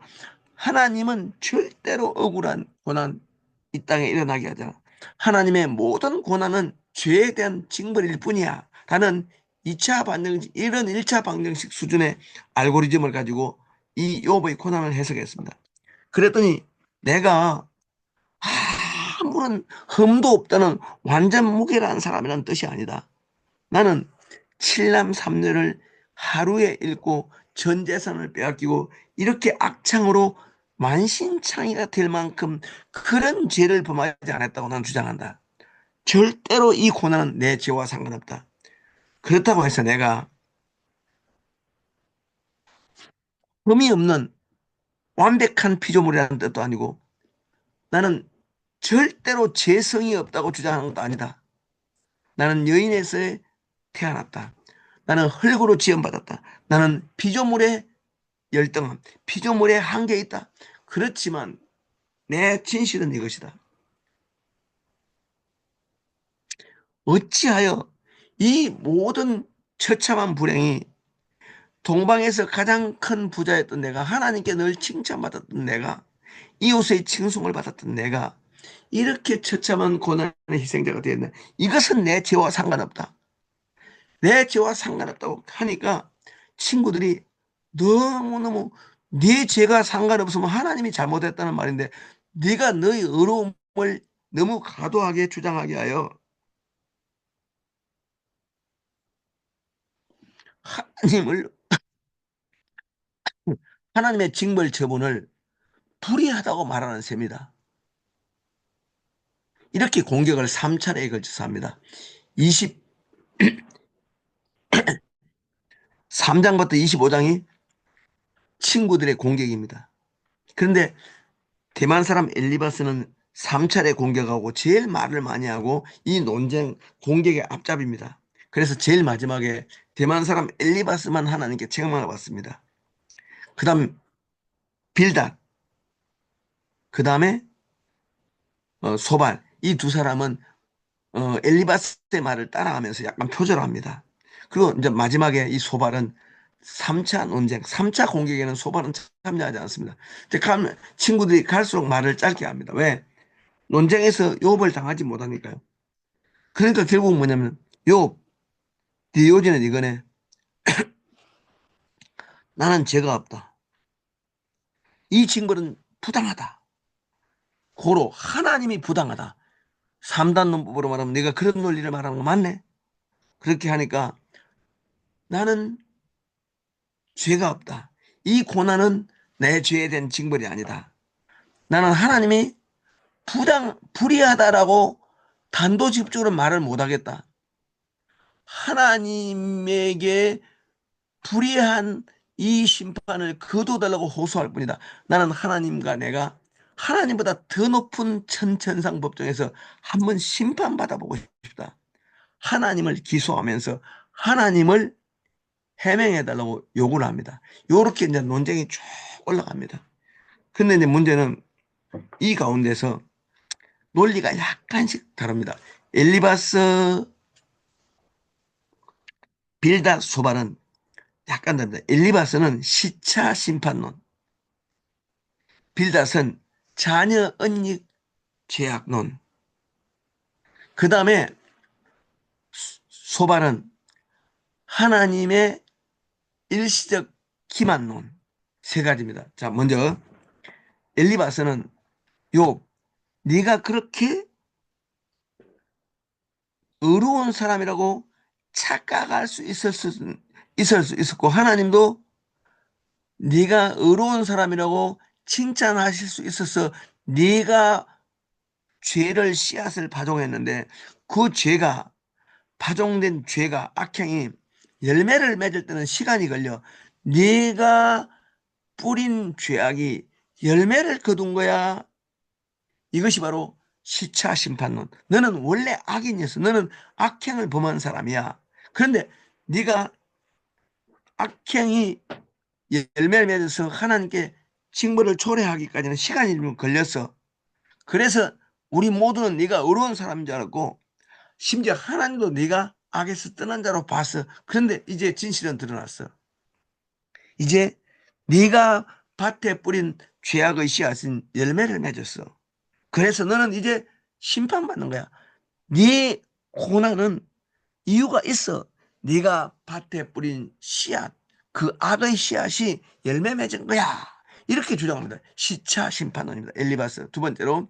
하나님은 절대로 억울한 고난 이 땅에 일어나게 하잖아. 하나님의 모든 고난은 죄에 대한 징벌일 뿐이야. 라는 2차 방정식, 이런 1차 방정식 수준의 알고리즘을 가지고 이 욥의 고난을 해석했습니다. 그랬더니 내가 아무런 흠도 없다는 완전 무결한 사람이라는 뜻이 아니다. 나는 7남 3녀를 하루에 잃고 전 재산을 빼앗기고 이렇게 악창으로 만신창이가 될 만큼 그런 죄를 범하지 않았다고 나는 주장한다. 절대로 이 고난은 내 죄와 상관없다. 그렇다고 해서 내가 흠이 없는 완벽한 피조물이라는 뜻도 아니고 나는 절대로 죄성이 없다고 주장하는 것도 아니다. 나는 여인에서 태어났다. 나는 흙으로 지음받았다. 나는 피조물의 열등함, 피조물의 한계에 있다. 그렇지만 내 진실은 이것이다. 어찌하여 이 모든 처참한 불행이 동방에서 가장 큰 부자였던 내가, 하나님께 늘 칭찬받았던 내가, 이웃의 칭송을 받았던 내가 이렇게 처참한 고난의 희생자가 되었나? 이것은 내 죄와 상관없다. 내 죄와 상관없다고 하니까 친구들이 너무너무 네 죄가 상관없으면 하나님이 잘못했다는 말인데 네가 너의 의로움을 너무 과도하게 주장하게 하여 하나님의 징벌 처분을 불의하다고 말하는 셈이다. 이렇게 공격을 3차례에 걸쳐서 합니다. 23장부터 25장이 친구들의 공격입니다. 그런데 대만 사람 엘리바스는 3차례 공격하고 제일 말을 많이 하고 이 논쟁 공격의 앞잡입니다. 그래서 제일 마지막에 대만 사람 엘리바스만 하나님께 책망을 받습니다. 그 다음 빌닷, 그 다음에 소발, 이 두 사람은 엘리바스의 말을 따라하면서 약간 표절합니다. 그리고 이제 마지막에 이 소발은 3차 논쟁, 3차 공격에는 소발은 참여하지 않습니다. 친구들이 갈수록 말을 짧게 합니다. 왜? 논쟁에서 욥을 당하지 못하니까요. 그러니까 결국 뭐냐면 욥, 네 요지는 이거네. 나는 죄가 없다. 이 징벌은 부당하다. 고로 하나님이 부당하다. 3단 논법으로 말하면 네가 그런 논리를 말하는 거 맞네? 그렇게 하니까 나는 죄가 없다. 이 고난은 내 죄에 대한 징벌이 아니다. 나는 하나님이 불의하다라고 단도직입적으로 말을 못하겠다. 하나님에게 불의한 이 심판을 거둬달라고 호소할 뿐이다. 나는 하나님과 내가 하나님보다 더 높은 천천상 법정에서 한번 심판받아보고 싶다. 하나님을 기소하면서 하나님을 해명해달라고 요구를 합니다. 요렇게 이제 논쟁이 쭉 올라갑니다. 근데 이제 문제는 이 가운데서 논리가 약간씩 다릅니다. 엘리바스, 빌닷, 소발은 약간 다릅니다. 엘리바스는 시차 심판론, 빌닷은 자녀 은닉 죄악론, 그 다음에 소발은 하나님의 일시적 기만론, 세 가지입니다. 자, 먼저 엘리바스는 욥, 네가 그렇게 의로운 사람이라고 착각할 수 있었고, 하나님도 네가 의로운 사람이라고 칭찬하실 수 있어서 네가 죄를 씨앗을 파종했는데 그 죄가 파종된 죄가 악행이 열매를 맺을 때는 시간이 걸려. 네가 뿌린 죄악이 열매를 거둔 거야. 이것이 바로 시차 심판론. 너는 원래 악인이었어. 너는 악행을 범한 사람이야. 그런데 네가 악행이 열매를 맺어서 하나님께 징벌을 초래하기까지는 시간이 좀 걸렸어. 그래서 우리 모두는 네가 의로운 사람인 줄 알았고 심지어 하나님도 네가 악에서 떠난 자로 봤어. 그런데 이제 진실은 드러났어. 이제 네가 밭에 뿌린 죄악의 씨앗은 열매를 맺었어. 그래서 너는 이제 심판받는 거야. 네 고난은 이유가 있어. 네가 밭에 뿌린 씨앗, 그 악의 씨앗이 열매 맺은 거야. 이렇게 주장합니다. 시차 심판론입니다. 엘리바스. 두 번째로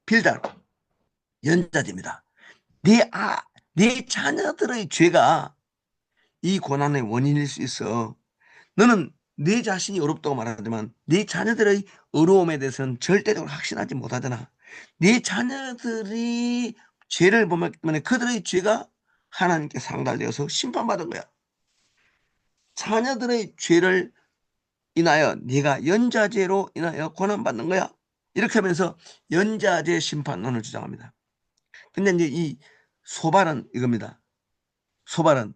빌달, 연자제입니다. 네 자녀들의 죄가 이 고난의 원인일 수 있어. 너는 네 자신이 어렵다고 말하지만 네 자녀들의 어려움에 대해서는 절대적으로 확신하지 못하잖아. 네 자녀들이 죄를 범했기 때문에 그들의 죄가 하나님께 상달되어서 심판받은 거야. 자녀들의 죄를 인하여 네가 연자죄로 인하여 고난받는 거야. 이렇게 하면서 연자죄 심판론을 주장합니다. 근데 이제 이 소발은 이겁니다. 소발은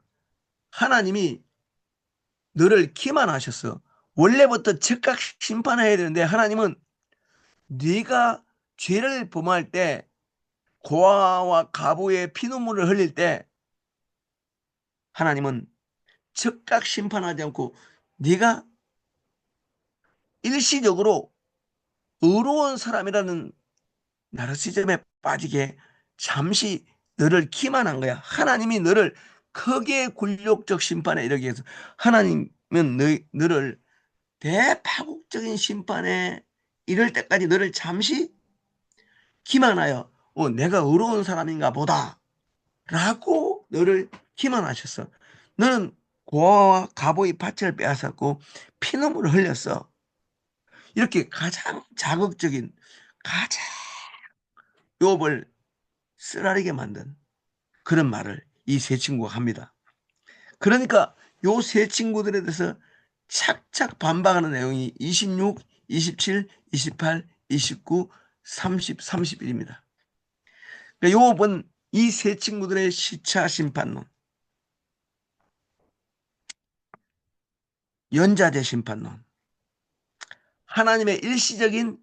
하나님이 너를 기만하셨어. 원래부터 즉각 심판해야 되는데 하나님은 네가 죄를 범할 때 고아와 가부의 피눈물을 흘릴 때 하나님은 즉각 심판하지 않고 네가 일시적으로 의로운 사람이라는 나르시즘에 빠지게 잠시 너를 기만한 거야. 하나님이 너를 크게 굴욕적 심판에 이르게 해서 하나님은 너를 대파국적인 심판에 이럴 때까지 너를 잠시 기만하여 내가 의로운 사람인가 보다 라고 너를 기만하셨어. 너는 고아와 가보의 밭을 빼앗았고 피눈물을 흘렸어. 이렇게 가장 자극적인 가장 욥을 쓰라리게 만든 그런 말을 이 세 친구가 합니다. 그러니까 요 세 친구들에 대해서 착착 반박하는 내용이 26, 27, 28, 29, 30, 31입니다. 그러니까 욥은 이 세 친구들의 시차 심판론, 연자제 심판론, 하나님의 일시적인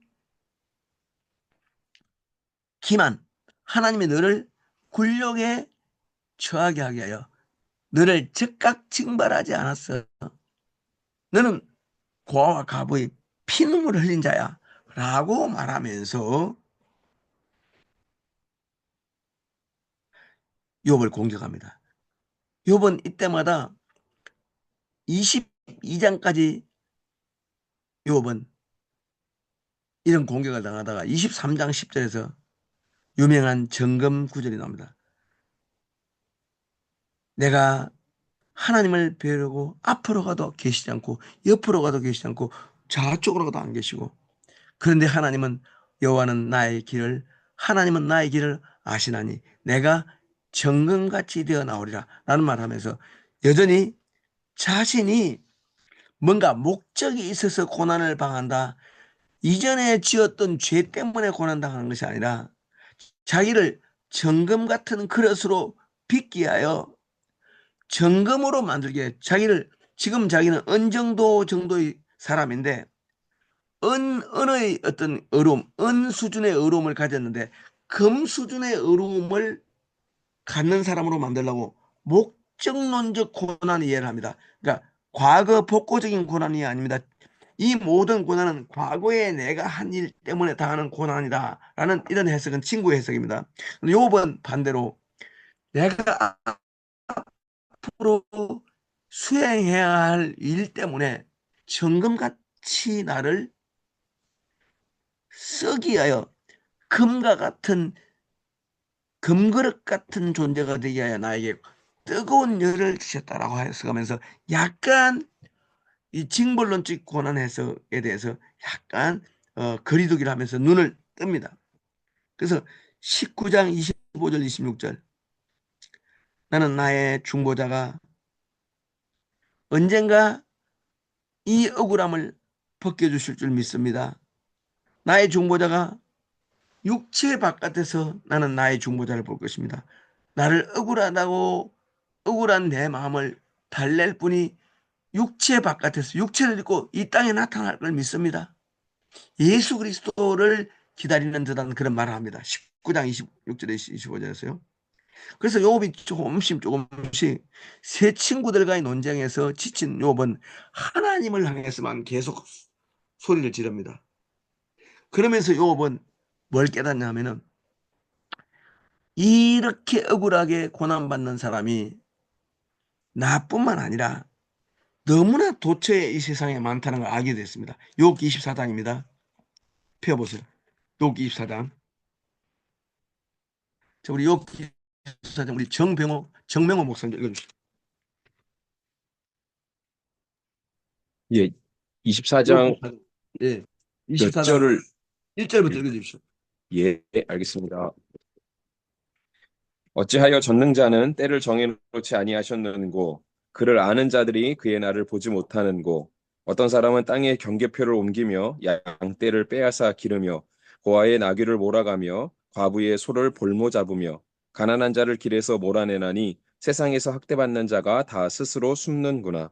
기만, 하나님이 너를 굴욕에 처하게 하게 하여 너를 즉각 징벌하지 않았어. 너는 고아와 가부의 피눈물을 흘린 자야 라고 말하면서 욥을 공격합니다. 욥은 이때마다 22장까지 욥은 이런 공격을 당하다가 23장 10절에서 유명한 정금 구절이 나옵니다. 내가 하나님을 배우려고 앞으로 가도 계시지 않고 옆으로 가도 계시지 않고 좌쪽으로 가도 안 계시고, 그런데 하나님은 나의 길을 아시나니 내가 정금같이 되어 나오리라 라는 말하면서 여전히 자신이 뭔가 목적이 있어서 고난을 당한다, 이전에 지었던 죄 때문에 고난당하는 것이 아니라 자기를 정금 같은 그릇으로 빚기 하여 정금으로 만들게, 지금 자기는 은 정도의 사람인데 은의 어떤 은 수준의 의로움을 가졌는데 금 수준의 의로움을 갖는 사람으로 만들려고 목적론적 고난을 이해를 합니다. 그러니까 과거 복고적인 고난이 아닙니다. 이 모든 고난은 과거에 내가 한 일 때문에 당하는 고난이다라는 이런 해석은 친구의 해석입니다. 요번 반대로 내가 앞으로 수행해야 할 일 때문에 정금같이 나를 쓰기 위하여 금그릇 같은 존재가 되기 위하여 나에게 뜨거운 열을 주셨다라고 해석하면서 약간 이 징벌론적 고난 해석에 대해서 약간 거리두기를 하면서 눈을 뜹니다. 그래서 19장 25절 26절, 나는 나의 중보자가 언젠가 이 억울함을 벗겨주실 줄 믿습니다. 나의 중보자가 육체 바깥에서 나는 나의 중보자를 볼 것입니다. 나를 억울한 내 마음을 달랠 분이 육체 바깥에서 육체를 입고 이 땅에 나타날 걸 믿습니다. 예수 그리스도를 기다리는 듯한 그런 말을 합니다. 19장 26절에 25절에서요. 그래서 욥이 조금씩 세 친구들과의 논쟁에서 지친 욥은 하나님을 향해서만 계속 소리를 지릅니다. 그러면서 욥은 뭘 깨닫냐면은 이렇게 억울하게 고난받는 사람이 나뿐만 아니라 너무나 도처에 이 세상에 많다는 걸 알게 됐습니다. 욥기 24장입니다. 펴보세요. 욥기 24장. 자, 우리 욥기 24장 우리 정명호 목사님 읽어주시죠. 예, 24장 예, 몇 24장 절을 1절부터 읽어주십시오. 예, 알겠습니다. 어찌하여 전능자는 때를 정해놓지 아니하셨는고 그를 아는 자들이 그의 날을 보지 못하는고 어떤 사람은 땅에 경계표를 옮기며 양떼를 빼앗아 기르며 고아의 나귀를 몰아가며 과부의 소를 볼모 잡으며 가난한 자를 길에서 몰아내나니 세상에서 학대받는 자가 다 스스로 숨는구나.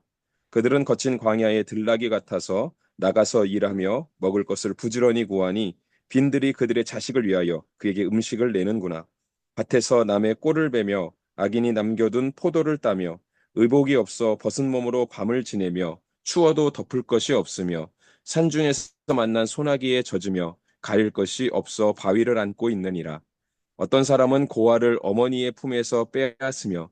그들은 거친 광야의 들나귀 같아서 나가서 일하며 먹을 것을 부지런히 구하니 빈들이 그들의 자식을 위하여 그에게 음식을 내는구나. 밭에서 남의 꼴을 베며 악인이 남겨둔 포도를 따며 의복이 없어 벗은 몸으로 밤을 지내며 추워도 덮을 것이 없으며 산중에서 만난 소나기에 젖으며 가릴 것이 없어 바위를 안고 있느니라. 어떤 사람은 고아를 어머니의 품에서 빼앗으며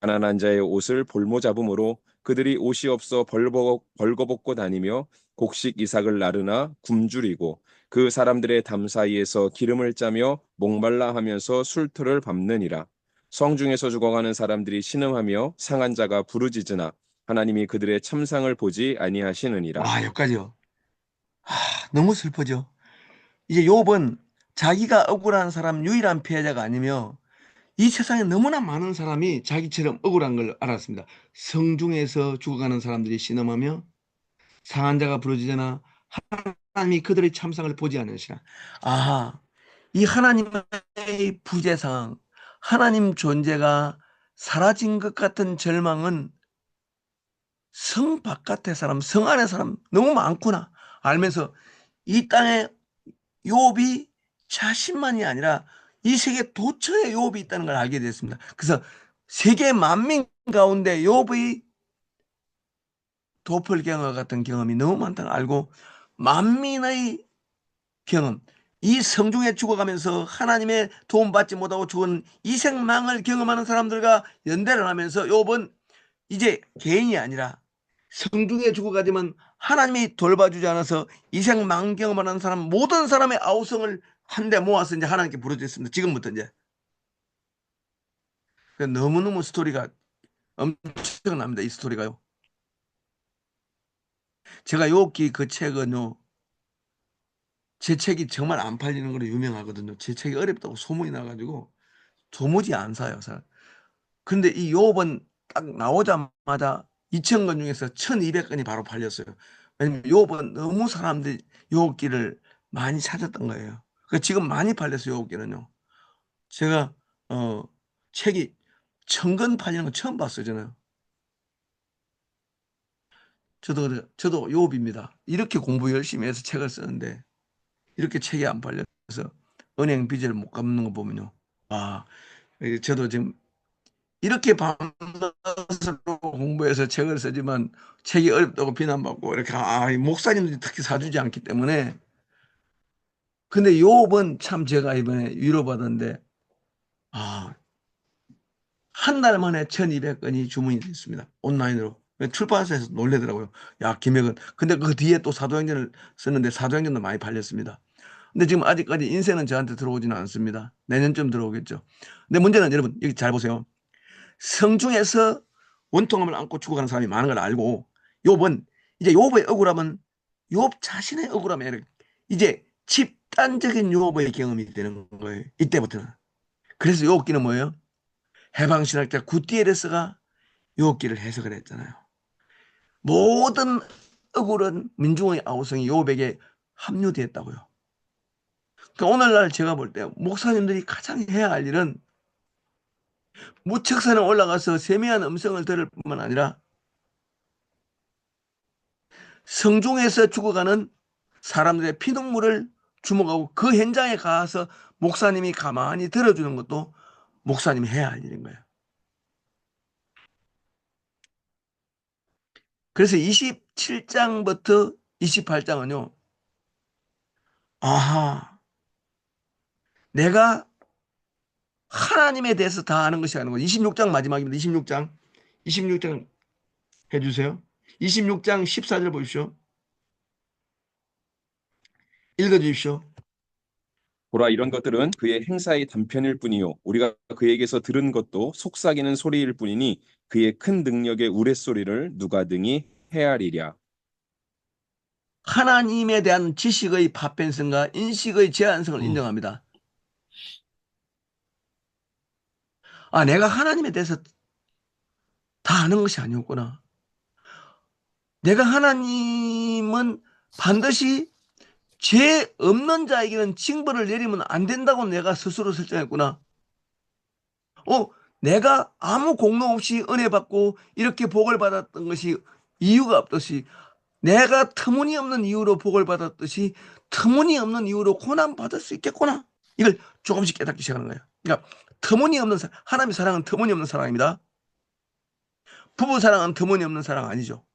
가난한 자의 옷을 볼모 잡음으로 그들이 옷이 없어 벌거벗고 다니며 곡식 이삭을 나르나 굶주리고 그 사람들의 담 사이에서 기름을 짜며 목말라 하면서 술틀을 밟느니라. 성중에서 죽어가는 사람들이 신음하며 상한 자가 부르짖으나 하나님이 그들의 참상을 보지 아니하시느니라. 여기까지요. 너무 슬프죠. 이제 욥은 자기가 억울한 사람 유일한 피해자가 아니며 이 세상에 너무나 많은 사람이 자기처럼 억울한 걸 알았습니다. 성중에서 죽어가는 사람들이 신음하며 상한 자가 부르짖으나 하나님이 그들의 참상을 보지 않으시라. 이 하나님의 부재상, 하나님 존재가 사라진 것 같은 절망은 성 바깥의 사람, 성 안의 사람 너무 많구나 알면서 이 땅에 욥이 자신만이 아니라 이 세계 도처에 욥이 있다는 걸 알게 됐습니다. 그래서 세계 만민 가운데 욥의 도플갱어 같은 경험이 너무 많다는 걸 알고 만민의 경험, 이 성중에 죽어가면서 하나님의 도움받지 못하고 죽은 이생망을 경험하는 사람들과 연대를 하면서 욥은 이제 개인이 아니라 성중에 죽어가지만 하나님이 돌봐주지 않아서 이생망 경험하는 사람 모든 사람의 아우성을 한데 모아서 이제 하나님께 부르짖습니다. 지금부터 이제. 너무너무 스토리가 엄청납니다. 이 스토리가요. 제가 욥기 그 책은요, 제 책이 정말 안 팔리는 걸로 유명하거든요. 제 책이 어렵다고 소문이 나가지고 도무지 안 사요. 근데 이 욥은 딱 나오자마자 2,000권 중에서 1,200권이 바로 팔렸어요. 왜냐면 욥은 너무 사람들이 욥기를 많이 찾았던 거예요. 지금 많이 팔렸어요. 욥기는요. 제가 책이 1,000권 팔리는 거 처음 봤어요. 저도 욥입니다. 이렇게 공부 열심히 해서 책을 쓰는데 이렇게 책이 안 팔려서 은행 빚을 못 갚는 거 보면요. 아, 저도 지금 이렇게 밤낮으로 공부해서 책을 쓰지만 책이 어렵다고 비난받고 이렇게 이 목사님들이 특히 사주지 않기 때문에. 근데 욥은 참 제가 이번에 위로받았는데 한 달 만에 1,200건이 주문이 됐습니다. 온라인으로. 출판사에서 놀래더라고요. 야, 김혁은. 근데 그 뒤에 또 사도행전을 썼는데 사도행전도 많이 팔렸습니다. 근데 지금 아직까지 인쇄는 저한테 들어오지는 않습니다. 내년쯤 들어오겠죠. 근데 문제는 여러분 여기 잘 보세요. 성중에서 원통함을 안고 죽어가는 사람이 많은 걸 알고 욥은 이제 욥의 억울함은 욥 자신의 억울함이 아니라 이제 집단적인 욥의 경험이 되는 거예요. 이때부터는. 그래서 욥기는 뭐예요? 해방신학자 구티에레스가 욥기를 해석을 했잖아요. 모든 억울한 민중의 아우성이 욥에게 합류되었다고요. 그러니까 오늘날 제가 볼 때 목사님들이 가장 해야 할 일은 무척산에 올라가서 세미한 음성을 들을 뿐만 아니라 성중에서 죽어가는 사람들의 피눈물을 주목하고 그 현장에 가서 목사님이 가만히 들어주는 것도 목사님이 해야 할 일인 거예요. 그래서 27장부터 28장은요. 내가 하나님에 대해서 다 아는 것이 아니고 26장 마지막입니다. 26장 해주세요. 26장 14절 보십시오. 읽어주십시오. 보라, 이런 것들은 그의 행사의 단편일 뿐이요 우리가 그에게서 들은 것도 속삭이는 소리일 뿐이니 그의 큰 능력의 우레소리를 누가 등이 헤아리랴. 하나님에 대한 지식의 파편성과 인식의 제한성을 인정합니다. 내가 하나님에 대해서 다 아는 것이 아니었구나. 내가 하나님은 반드시 죄 없는 자에게는 징벌을 내리면 안 된다고 내가 스스로 설정했구나. 내가 아무 공로 없이 은혜 받고 이렇게 복을 받았던 것이 이유가 없듯이 내가 터무니없는 이유로 복을 받았듯이 터무니없는 이유로 고난 받을 수 있겠구나. 이걸 조금씩 깨닫기 시작하는 거예요. 그러니까 터무니없는 하나님의 사랑은 터무니없는 사랑입니다. 부부 사랑은 터무니없는 사랑 아니죠.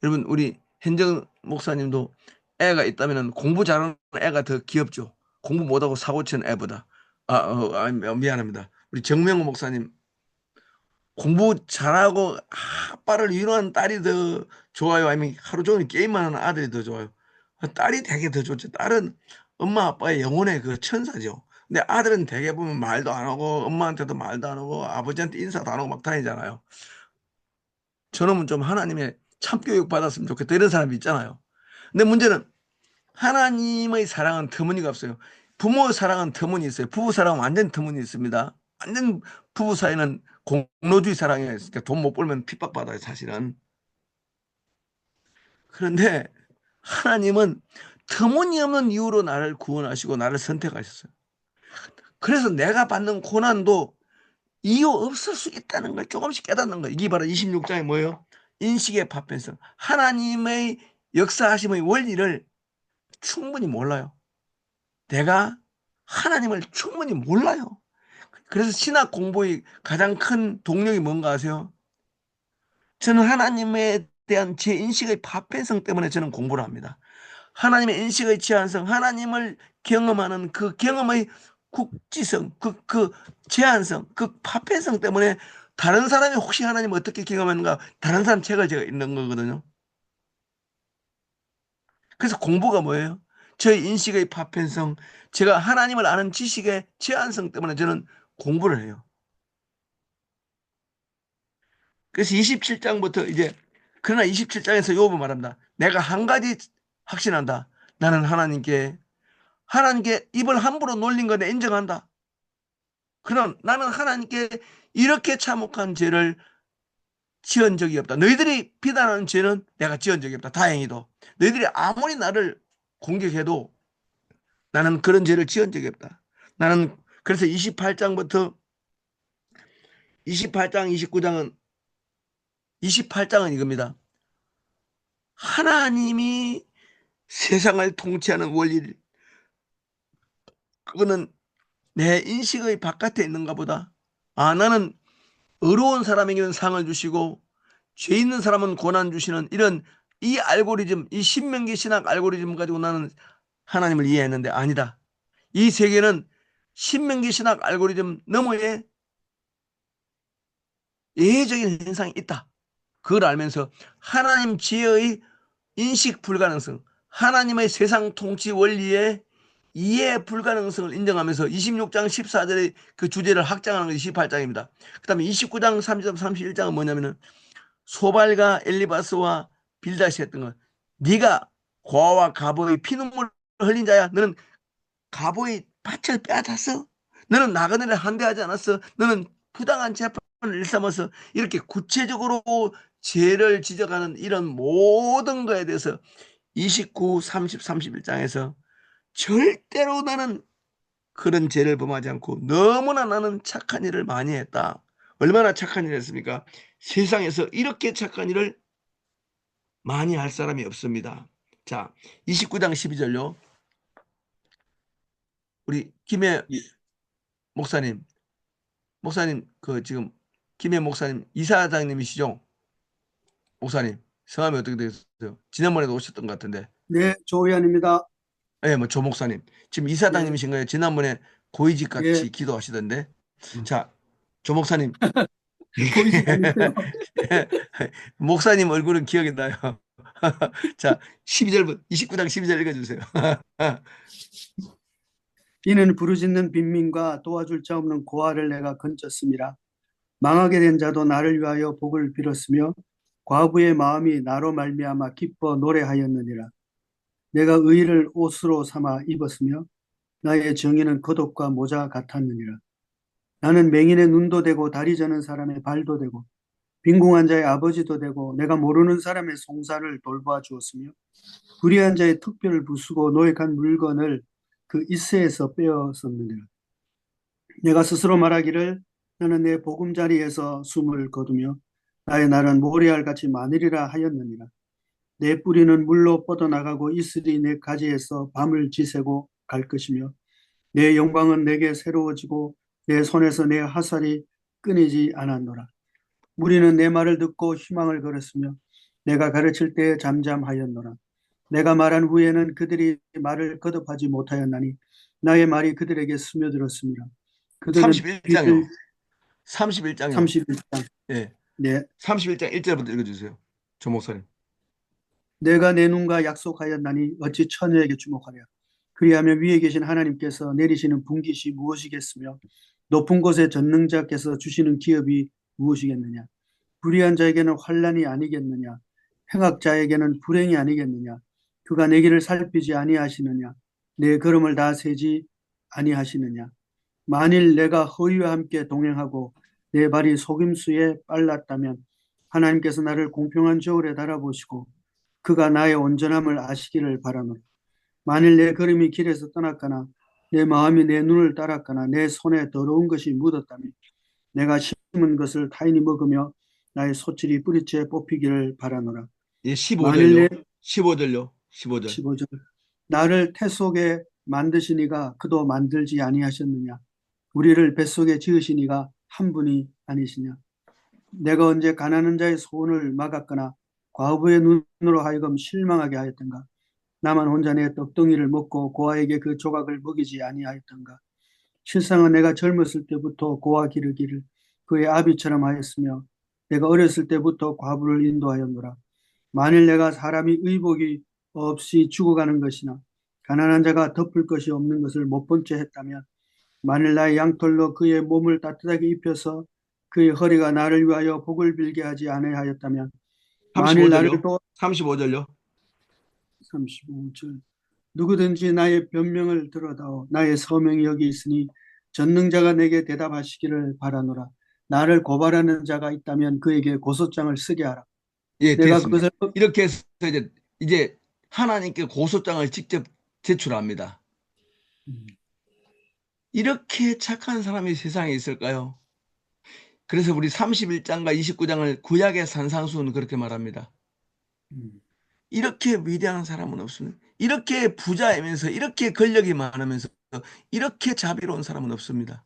여러분 우리 현정 목사님도 애가 있다면 공부 잘하는 애가 더 귀엽죠. 공부 못하고 사고 치는 애보다. 미안합니다. 우리 정명호 목사님 공부 잘하고 아빠를 위로하는 딸이 더 좋아요? 아니면 하루 종일 게임만 하는 아들이 더 좋아요? 딸이 되게 더 좋죠. 딸은 엄마 아빠의 영혼의 그 천사죠. 근데 아들은 되게 보면 말도 안 하고 엄마한테도 말도 안 하고 아버지한테 인사도 안 하고 막 다니잖아요. 저놈은 좀 하나님의 참교육 받았으면 좋겠다 이런 사람이 있잖아요. 근데 문제는 하나님의 사랑은 터무니가 없어요. 부모의 사랑은 터무니 있어요. 부부 사랑은 완전 터무니 있습니다. 완전 부부 사이는 공로주의 사랑이에요. 그러니까 돈 못 벌면 핍박받아요, 사실은. 그런데 하나님은 터무니없는 이유로 나를 구원하시고 나를 선택하셨어요. 그래서 내가 받는 고난도 이유 없을 수 있다는 걸 조금씩 깨닫는 거예요. 이게 바로 26장에 뭐예요? 인식의 파편성. 하나님의 역사하심의 원리를 충분히 몰라요. 내가 하나님을 충분히 몰라요. 그래서 신학 공부의 가장 큰 동력이 뭔가 아세요? 저는 하나님에 대한 제 인식의 파편성 때문에 저는 공부를 합니다. 하나님의 인식의 제한성, 하나님을 경험하는 그 경험의 국지성, 그 제한성, 그 파편성 때문에 다른 사람이 혹시 하나님을 어떻게 경험하는가 다른 사람 책을 제가 읽는 거거든요. 그래서 공부가 뭐예요? 저의 인식의 파편성, 제가 하나님을 아는 지식의 제한성 때문에 저는 공부를 해요. 그래서 27장부터 이제, 그러나 27장에서 욥은 말합니다. 내가 한 가지 확신한다. 나는 하나님께 입을 함부로 놀린 거 내가 인정한다. 그럼 나는 하나님께 이렇게 참혹한 죄를 지은 적이 없다. 너희들이 비난하는 죄는 내가 지은 적이 없다. 다행히도. 너희들이 아무리 나를 공격해도 나는 그런 죄를 지은 적이 없다. 나는 그래서 28장부터 28장, 28장은 이겁니다. 하나님이 세상을 통치하는 원리를, 그거는 내 인식의 바깥에 있는가 보다. 나는 의로운 사람에게는 상을 주시고 죄 있는 사람은 고난 주시는 이런 이 알고리즘, 이 신명기 신학 알고리즘 가지고 나는 하나님을 이해했는데 아니다. 이 세계는 신명기 신학 알고리즘 너머에 예외적인 현상이 있다. 그걸 알면서 하나님 지혜의 인식 불가능성, 하나님의 세상 통치 원리의 이해 불가능성을 인정하면서 26장 14절의 그 주제를 확장하는 것이 28장입니다. 그 다음에 29장 30절 31장은 뭐냐면은 소발과 엘리바스와 빌다시 했던 것. 네가 고아와 가보의 피눈물을 흘린 자야. 너는 가보의 밭을 빼앗았어. 너는 나그네를 한대하지 않았어. 너는 부당한 재판을 일삼아서 이렇게 구체적으로 죄를 지적하는 이런 모든 거에 대해서 29, 30, 31장에서 절대로 나는 그런 죄를 범하지 않고 너무나 나는 착한 일을 많이 했다. 얼마나 착한 일을 했습니까? 세상에서 이렇게 착한 일을 많이 할 사람이 없습니다. 자, 29장 12절요. 우리 김해 목사님 그 지금 김해 목사님 이사장님이시죠? 목사님 성함이 어떻게 되세요? 지난번에도 오셨던 것 같은데. 네, 조의원입니다. 예, 뭐 조 목사님 지금 이사장님이신가요? 지난번에 고위직 같이 예. 기도하시던데. 자, 조 목사님 보이지 않는데요. 목사님 얼굴은 기억이 나요. 자, 12절부터 29장 12절 읽어주세요. 이는 부르짖는 빈민과 도와줄 자 없는 고아를 내가 건졌습니다. 망하게 된 자도 나를 위하여 복을 빌었으며 과부의 마음이 나로 말미암아 기뻐 노래하였느니라. 내가 의를 옷으로 삼아 입었으며 나의 정의는 겉옷과 모자 같았느니라. 나는 맹인의 눈도 되고 다리 저는 사람의 발도 되고 빈궁한 자의 아버지도 되고 내가 모르는 사람의 송사를 돌봐 주었으며 불의한 자의 특별을 부수고 노획한 물건을 그 이새에서 빼었었느니라. 내가 스스로 말하기를 나는 내 보금자리에서 숨을 거두며 나의 날은 모래알같이 많으리라 하였느니라. 내 뿌리는 물로 뻗어나가고 이슬이 내 가지에서 밤을 지새고 갈 것이며 내 영광은 내게 새로워지고 내 손에서 내 화살이 끊이지 않았노라. 무리는 내 말을 듣고 희망을 걸었으며 내가 가르칠 때 잠잠하였노라. 내가 말한 후에는 그들이 말을 거듭하지 못하였나니 나의 말이 그들에게 스며들었습니다. 그들은 31장요. 31장요. 31장. 예. 네. 31장 1절부터 읽어주세요. 조 목사님. 내가 내 눈과 약속하였나니 어찌 처녀에게 주목하랴. 그리하면 위에 계신 하나님께서 내리시는 분깃이 무엇이겠으며 높은 곳에 전능자께서 주시는 기업이 무엇이겠느냐. 불의한 자에게는 환난이 아니겠느냐. 행악자에게는 불행이 아니겠느냐. 그가 내 길을 살피지 아니하시느냐. 내 걸음을 다 세지 아니하시느냐. 만일 내가 허위와 함께 동행하고 내 발이 속임수에 빨랐다면 하나님께서 나를 공평한 저울에 달아보시고 그가 나의 온전함을 아시기를 바라노라. 만일 내 걸음이 길에서 떠났거나 내 마음이 내 눈을 따랐거나 내 손에 더러운 것이 묻었다면 내가 심은 것을 타인이 먹으며 나의 소출이 뿌리째 뽑히기를 바라노라. 예, 만일 15절요. 15절요. 15절. 15절. 나를 태 속에 만드시니가 그도 만들지 아니하셨느냐. 우리를 뱃속에 지으시니가 한 분이 아니시냐. 내가 언제 가난한 자의 소원을 막았거나 과부의 눈으로 하여금 실망하게 하였던가. 나만 혼자 내 떡덩이를 먹고 고아에게 그 조각을 먹이지 아니하였던가. 실상은 내가 젊었을 때부터 고아 기르기를 그의 아비처럼 하였으며 내가 어렸을 때부터 과부를 인도하였노라. 만일 내가 사람이 의복이 없이 죽어가는 것이나 가난한 자가 덮을 것이 없는 것을 못 본 채 했다면 만일 나의 양털로 그의 몸을 따뜻하게 입혀서 그의 허리가 나를 위하여 복을 빌게 하지 아니하였다면 만일 나를 35절요. 또 35절요. 35절 누구든지 나의 변명을 들어다오 나의 서명이 여기 있으니 전능자가 내게 대답하시기를 바라노라. 나를 고발하는 자가 있다면 그에게 고소장을 쓰게 하라. 예, 내가 됐습니다. 그것을 이렇게 해서 이제 하나님께 고소장을 직접 제출합니다. 이렇게 착한 사람이 세상에 있을까요? 그래서 우리 31장과 29장을 구약의 산상수는 그렇게 말합니다. 이렇게 위대한 사람은 없습니다. 이렇게 부자이면서 이렇게 권력이 많으면서 이렇게 자비로운 사람은 없습니다.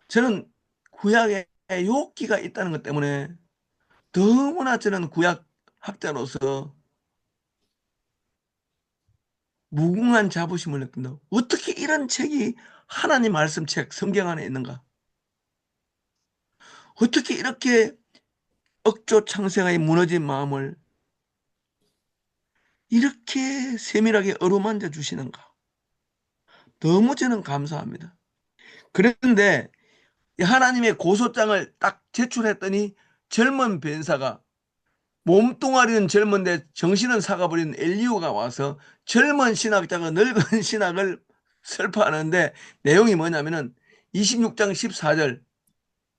저는 구약에 욥기가 있다는 것 때문에 너무나 저는 구약 학자로서 무궁한 자부심을 느낀다. 어떻게 이런 책이 하나님 말씀 책 성경 안에 있는가? 어떻게 이렇게 억조 창생의 무너진 마음을 이렇게 세밀하게 어루만져 주시는가? 너무 저는 감사합니다. 그런데 하나님의 고소장을 딱 제출했더니 젊은 변사가 몸뚱아리는 젊은데 정신은 사가버린 엘리후가 와서 젊은 신학자가 늙은 신학을 설파하는데 내용이 뭐냐면은 26장 14절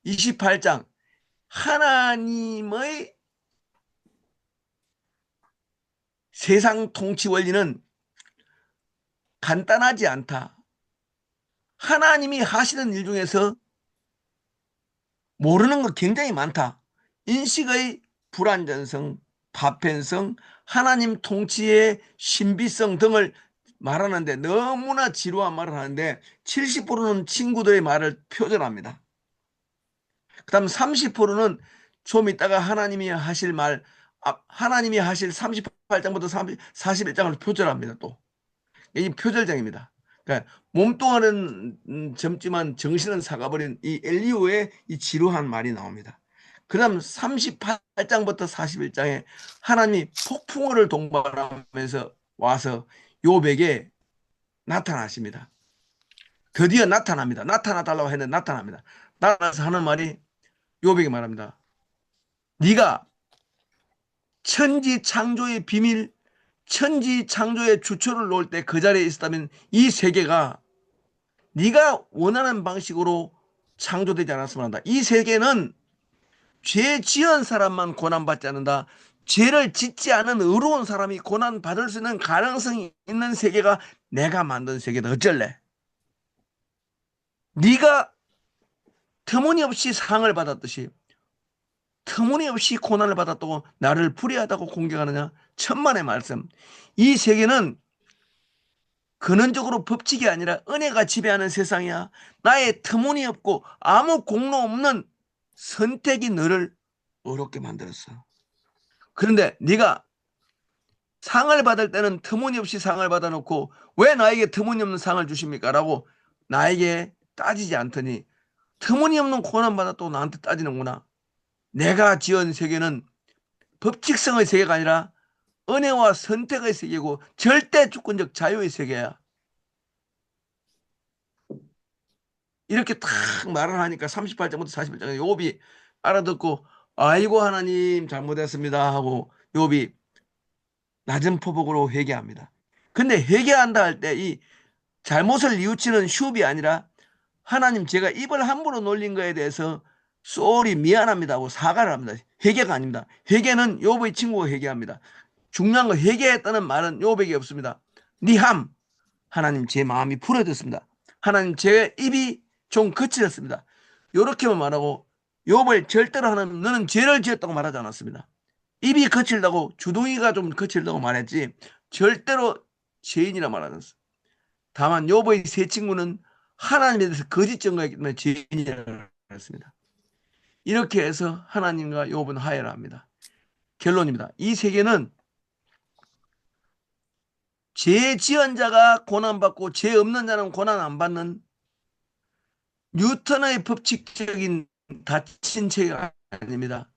28장 하나님의 세상 통치 원리는 간단하지 않다. 하나님이 하시는 일 중에서 모르는 거 굉장히 많다. 인식의 불완전성, 파편성, 하나님 통치의 신비성 등을 말하는데 너무나 지루한 말을 하는데 70%는 친구들의 말을 표절합니다. 그 다음 30%는 좀 이따가 하나님이 하실 말, 하나님이 하실 38장부터 41장을 표절합니다. 또 이 표절장입니다. 그러니까 몸뚱아리는 젊지만 정신은 사가버린 이 엘리후의 이 지루한 말이 나옵니다. 그 다음 38장부터 41장에 하나님이 폭풍우를 동반하면서 와서 욥에게 나타나십니다. 드디어 나타납니다. 나타나달라고 했는데 나타납니다. 나타나서 하는 말이 욥에게 말합니다. 네가 천지 창조의 비밀, 천지 창조의 주초를 놓을 때 그 자리에 있었다면 이 세계가 네가 원하는 방식으로 창조되지 않았으면 한다. 이 세계는 죄 지은 사람만 고난받지 않는다. 죄를 짓지 않은 의로운 사람이 고난받을 수 있는 가능성이 있는 세계가 내가 만든 세계다. 어쩔래? 네가 터무니없이 상을 받았듯이 터무니없이 고난을 받았다고 나를 불의하다고 공격하느냐? 천만의 말씀. 이 세계는 근원적으로 법칙이 아니라 은혜가 지배하는 세상이야. 나의 터무니없고 아무 공로 없는 선택이 너를 어렵게 만들었어. 그런데 네가 상을 받을 때는 터무니없이 상을 받아놓고 왜 나에게 터무니없는 상을 주십니까? 라고 나에게 따지지 않더니 터무니없는 고난받았다고 나한테 따지는구나. 내가 지은 세계는 법칙성의 세계가 아니라 은혜와 선택의 세계고 절대 주권적 자유의 세계야. 이렇게 탁 말을 하니까 38장부터 41장에 욥이 알아듣고 아이고 하나님 잘못했습니다 하고 욥이 낮은 포복으로 회개합니다. 근데 회개한다 할 때 이 잘못을 뉘우치는 숍이 아니라 하나님 제가 입을 함부로 놀린 거에 대해서 쏘리 미안합니다 하고 사과를 합니다. 회개가 아닙니다. 회개는 욥의 친구가 회개합니다. 중요한 건 회개했다는 말은 욥에게 없습니다. 니함 하나님 제 마음이 풀어졌습니다. 하나님 제 입이 좀 거칠었습니다. 이렇게만 말하고 욥을 절대로 하나님 너는 죄를 지었다고 말하지 않았습니다. 입이 거칠다고 주둥이가 좀 거칠다고 말했지 절대로 죄인이라 말하지 않았어요. 다만 욥의 세 친구는 하나님에 대해서 거짓 증거했기 때문에 죄인이라고 했습니다. 이렇게 해서 하나님과 욥은 화해를 합니다. 결론입니다. 이 세계는 죄 지은 자가 고난받고 죄 없는 자는 고난 안 받는 뉴턴의 법칙적인 닫힌 체계가 아닙니다.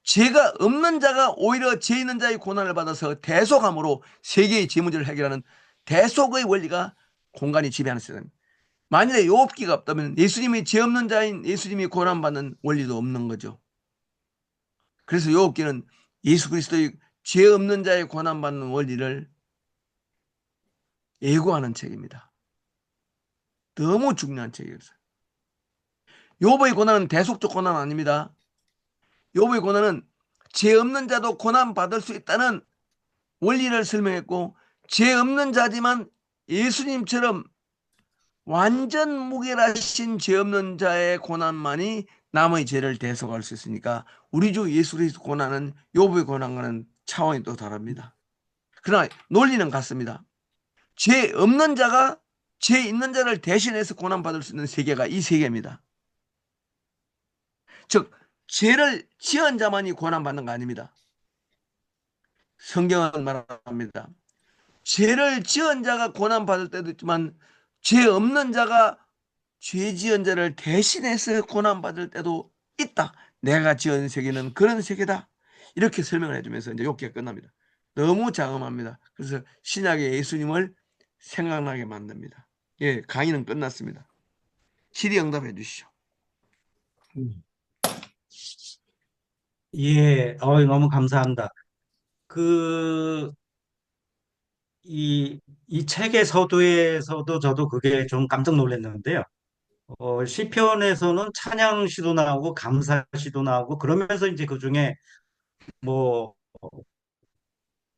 죄가 없는 자가 오히려 죄 있는 자의 고난을 받아서 대속함으로 세계의 죄 문제를 해결하는 대속의 원리가 공간이 지배하는 세상입니다. 만일에 욥기가 없다면 예수님이 죄 없는 자인 예수님이 고난받는 원리도 없는 거죠. 그래서 욥기는 예수 그리스도의 죄 없는 자의 고난받는 원리를 예고하는 책입니다. 너무 중요한 책이에요. 욥의 고난은 대속적 고난 아닙니다. 욥의 고난은 죄 없는 자도 고난받을 수 있다는 원리를 설명했고, 죄 없는 자지만 예수님처럼 완전 무결하신 죄 없는 자의 고난만이 남의 죄를 대속할 수 있으니까 우리 주 예수 그리스도 고난은 욥의 고난과는 차원이 또 다릅니다. 그러나 논리는 같습니다. 죄 없는 자가 죄 있는 자를 대신해서 고난받을 수 있는 세계가 이 세계입니다. 즉 죄를 지은 자만이 고난받는 거 아닙니다. 성경은 말합니다. 죄를 지은 자가 고난받을 때도 있지만 죄 없는 자가 죄 지은 자를 대신해서 고난받을 때도 있다. 내가 지은 세계는 그런 세계다. 이렇게 설명을 해주면서 이제 욥기가 끝납니다. 너무 장엄합니다. 그래서 신약의 예수님을 생각나게 만듭니다. 예, 강의는 끝났습니다. 질의응답해 주시죠. 예, 너무 감사합니다. 그, 이 책의 서두에서도 저도 그게 좀 깜짝 놀랐는데요. 시편에서는 찬양 시도 나오고 감사 시도 나오고 그러면서 이제 그 중에 뭐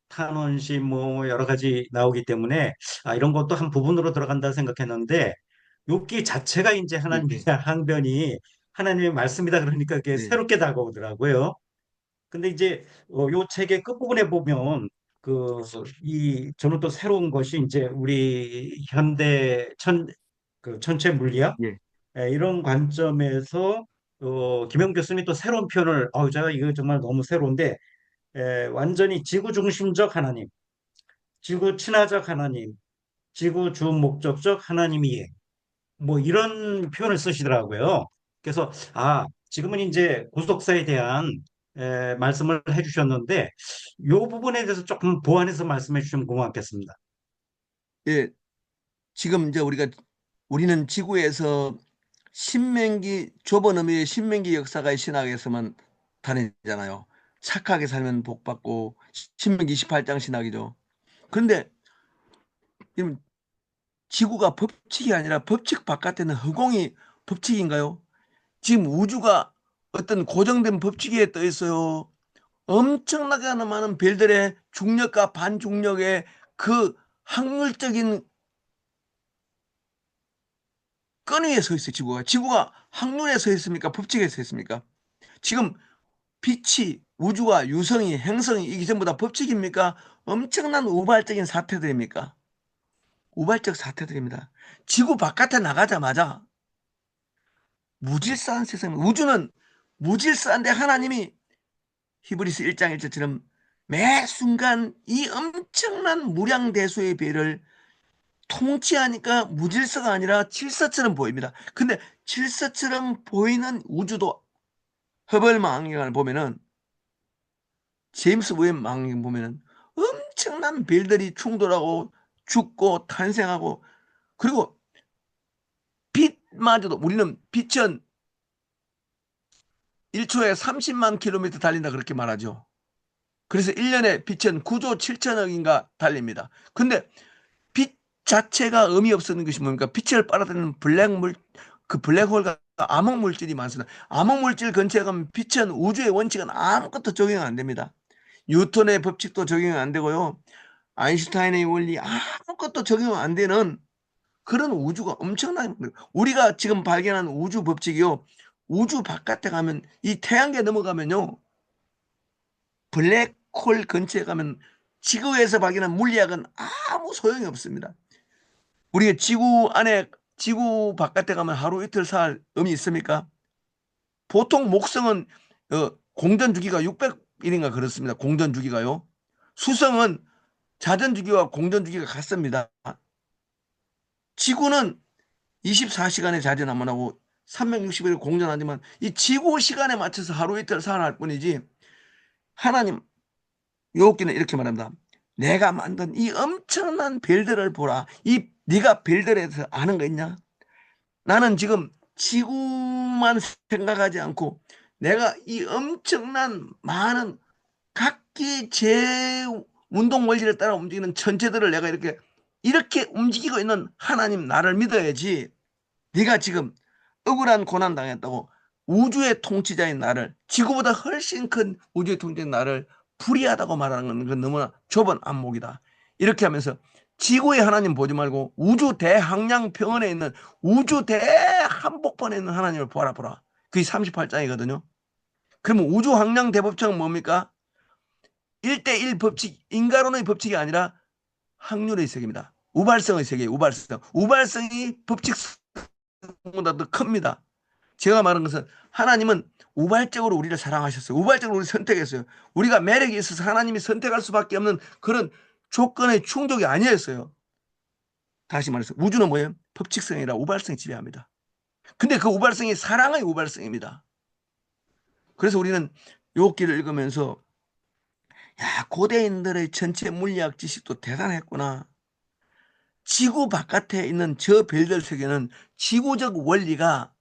탄원시 뭐 여러 가지 나오기 때문에 이런 것도 한 부분으로 들어간다 생각했는데 욥기 자체가 이제 하나님의 네. 항변이 하나님의 말씀이다 그러니까 그게 네. 새롭게 다가오더라고요. 근데 이제 요 책의 끝부분에 보면 저는 또 새로운 것이 이제 우리 현대 그 천체 물리학 예. 이런 관점에서 김영 교수님이 또 새로운 표현을 제가 이거 정말 너무 새로운데 완전히 지구 중심적 하나님, 지구 친화적 하나님, 지구 주 목적적 하나님이에 뭐 이런 표현을 쓰시더라고요. 그래서 지금은 이제 구속사에 대한 말씀을 해주셨는데 이 부분에 대해서 조금 보완해서 말씀해 주시면 고맙겠습니다. 예. 지금 이제 우리는 지구에서 신명기 좁은 의미의 신명기 역사가의 신학에서만 다니잖아요. 착하게 살면 복 받고 신명기 28장 신학이죠. 그런데 지금 지구가 법칙이 아니라 법칙 바깥에는 허공이 법칙인가요? 지금 우주가 어떤 고정된 법칙 위에 떠 있어요. 엄청나게 많은 별들의 중력과 반중력의 그 확률적인 끈 위에 서 있어요. 지구가 확률에 서 있습니까? 법칙에 서 있습니까? 지금 빛이 우주와 유성이 행성이 이게 전부 다 법칙입니까? 엄청난 우발적인 사태들입니까? 우발적 사태들입니다. 지구 바깥에 나가자마자 무질서한 세상, 우주는 무질서한데 하나님이 히브리서 1장 1절처럼 매 순간 이 엄청난 무량대수의 배를 통치하니까 무질서가 아니라 질서처럼 보입니다. 근데 질서처럼 보이는 우주도 허벌 망원경을 보면은 제임스 웹 망원경 보면은 엄청난 별들이 충돌하고 죽고 탄생하고 그리고 빛마저도 우리는 빛은 1초에 30만 킬로미터 달린다 그렇게 말하죠. 그래서 1년에 빛은 9조 7천억인가 달립니다. 근데 빛 자체가 의미 없는 것이 뭡니까? 빛을 빨아들이는 그 블랙홀과 암흑 물질이 많습니다. 암흑 물질 근처에 가면 빛은 우주의 원칙은 아무것도 적용 안 됩니다. 뉴턴의 법칙도 적용 안 되고요. 아인슈타인의 원리 아무것도 적용 안 되는 그런 우주가 엄청나게 우리가 지금 발견한 우주 법칙이요. 우주 바깥에 가면 이 태양계 넘어가면요. 블랙홀 근처에 가면 지구에서 발견한 물리학은 아무 소용이 없습니다. 우리가 지구 바깥에 가면 하루 이틀 살 의미 있습니까? 보통 목성은 공전 주기가 600일인가 그렇습니다. 공전 주기가요. 수성은 자전 주기와 공전 주기가 같습니다. 지구는 24시간에 자전 한 번 하고 360일 공전하지만 이 지구 시간에 맞춰서 하루 이틀 살아날 뿐이지 하나님 욥기는 이렇게 말합니다. 내가 만든 이 엄청난 별들을 보라. 이 네가 별들에 대해서 아는 거 있냐? 나는 지금 지구만 생각하지 않고 내가 이 엄청난 많은 각기 제 운동 원리를 따라 움직이는 천체들을 내가 이렇게 움직이고 있는 하나님 나를 믿어야지. 네가 지금 억울한 고난 당했다고 우주의 통치자인 나를, 지구보다 훨씬 큰 우주의 통치자인 나를 불의하다고 말하는 건 너무나 좁은 안목이다. 이렇게 하면서 지구의 하나님 보지 말고 우주 대항량평원에 있는 우주 대한복판에 있는 하나님을 보라. 그게 38장이거든요. 그러면 우주 항량 대법칙은 뭡니까? 1대1 법칙, 인간론의 법칙이 아니라 확률의 세계입니다. 우발성의 세계예요. 우발성이 법칙보다 더 큽니다. 제가 말한 것은 하나님은 우발적으로 우리를 사랑하셨어요. 우발적으로 우리를 선택했어요. 우리가 매력이 있어서 하나님이 선택할 수밖에 없는 그런 조건의 충족이 아니었어요. 다시 말해서 우주는 뭐예요? 법칙성이라 우발성이 지배합니다. 근데 그 우발성이 사랑의 우발성입니다. 그래서 우리는 욥기를 읽으면서 야, 고대인들의 전체 물리학 지식도 대단했구나. 지구 바깥에 있는 저 별들 세계는 지구적 원리가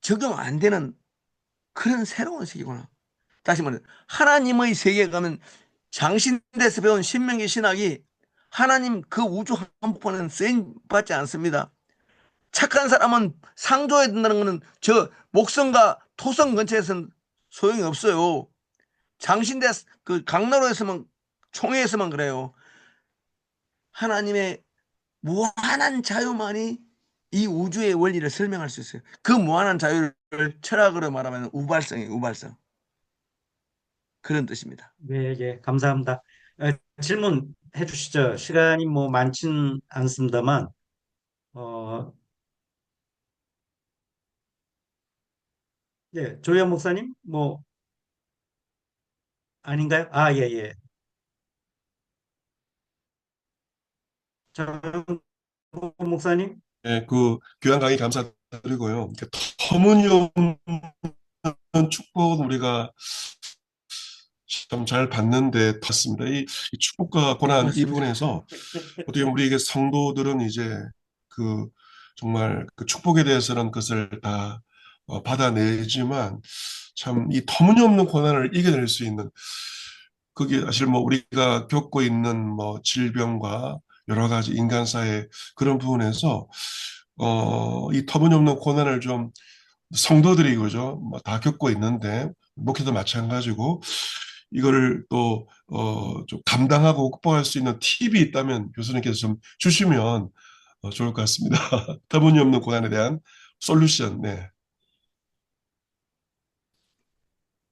적용 안 되는 그런 새로운 세계구나. 다시 말해 하나님의 세계에 가면 장신대에서 배운 신명기 신학이 하나님 그 우주 한복판에는 쓰임 받지 않습니다. 착한 사람은 상조해야 된다는 것은 저 목성과 토성 근처에서는 소용이 없어요. 장신대 그 강나루에서만 총회에서만 그래요. 하나님의 무한한 자유만이 이 우주의 원리를 설명할 수 있어요. 그 무한한 자유를 철학으로 말하면 우발성이에요. 우발성. 그런 뜻입니다. 네, 예, 감사합니다. 질문해 주시죠. 시간이 뭐 많진 않습니다만, 예, 조현 목사님, 뭐, 아닌가요? 아, 예, 예. 조현 목사님? 예, 그 귀한 강의 감사드리고요. 이렇게 터무니없는 축복은 우리가 참 잘 받는데 닿습니다. 이 축복과 고난 이 맞습니다. 부분에서 어떻게 보면 우리 성도들은 이제 그 정말 그 축복에 대해서는 그것을 다 받아내지만 참 이 터무니없는 고난을 이겨낼 수 있는 그게 사실 뭐 우리가 겪고 있는 뭐 질병과 여러 가지 인간사의 그런 부분에서 이 터무니없는 고난을 좀 성도들이 그죠 뭐 다 겪고 있는데 목회도 마찬가지고 이거를 또 좀 감당하고 극복할 수 있는 팁이 있다면 교수님께서 좀 주시면 좋을 것 같습니다. 터무니없는 고난에 대한 솔루션. 네.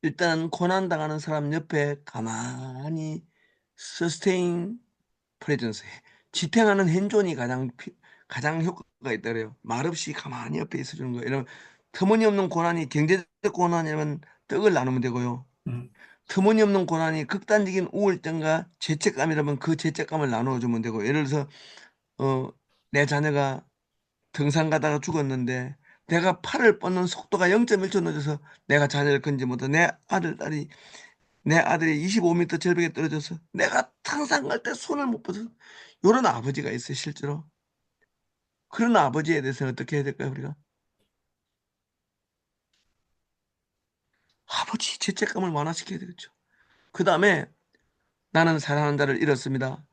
일단 고난당하는 사람 옆에 가만히 서스테인 프레젠스, 지탱하는 핸존이 가장 효과가 있다 그래요. 말없이 가만히 옆에 있어주는 거예요. 이런 터무니없는 고난이 경제적 고난이라면 떡을 나누면 되고요. 음. 터무니없는 고난이 극단적인 우울증과 죄책감이라면 그 죄책감을 나누어주면 되고, 예를 들어서 내 자녀가 등산 가다가 죽었는데 내가 팔을 뻗는 속도가 0.1초 늦어서 내가 자녀를 건지 못해 내 아들이 25m 절벽에 떨어져서 내가 등산 갈 때 손을 못 뻗어. 이런 아버지가 있어요, 실제로. 그런 아버지에 대해서는 어떻게 해야 될까요, 우리가? 아버지 죄책감을 완화시켜야 되겠죠. 그 다음에 나는 사랑하는 자를 잃었습니다.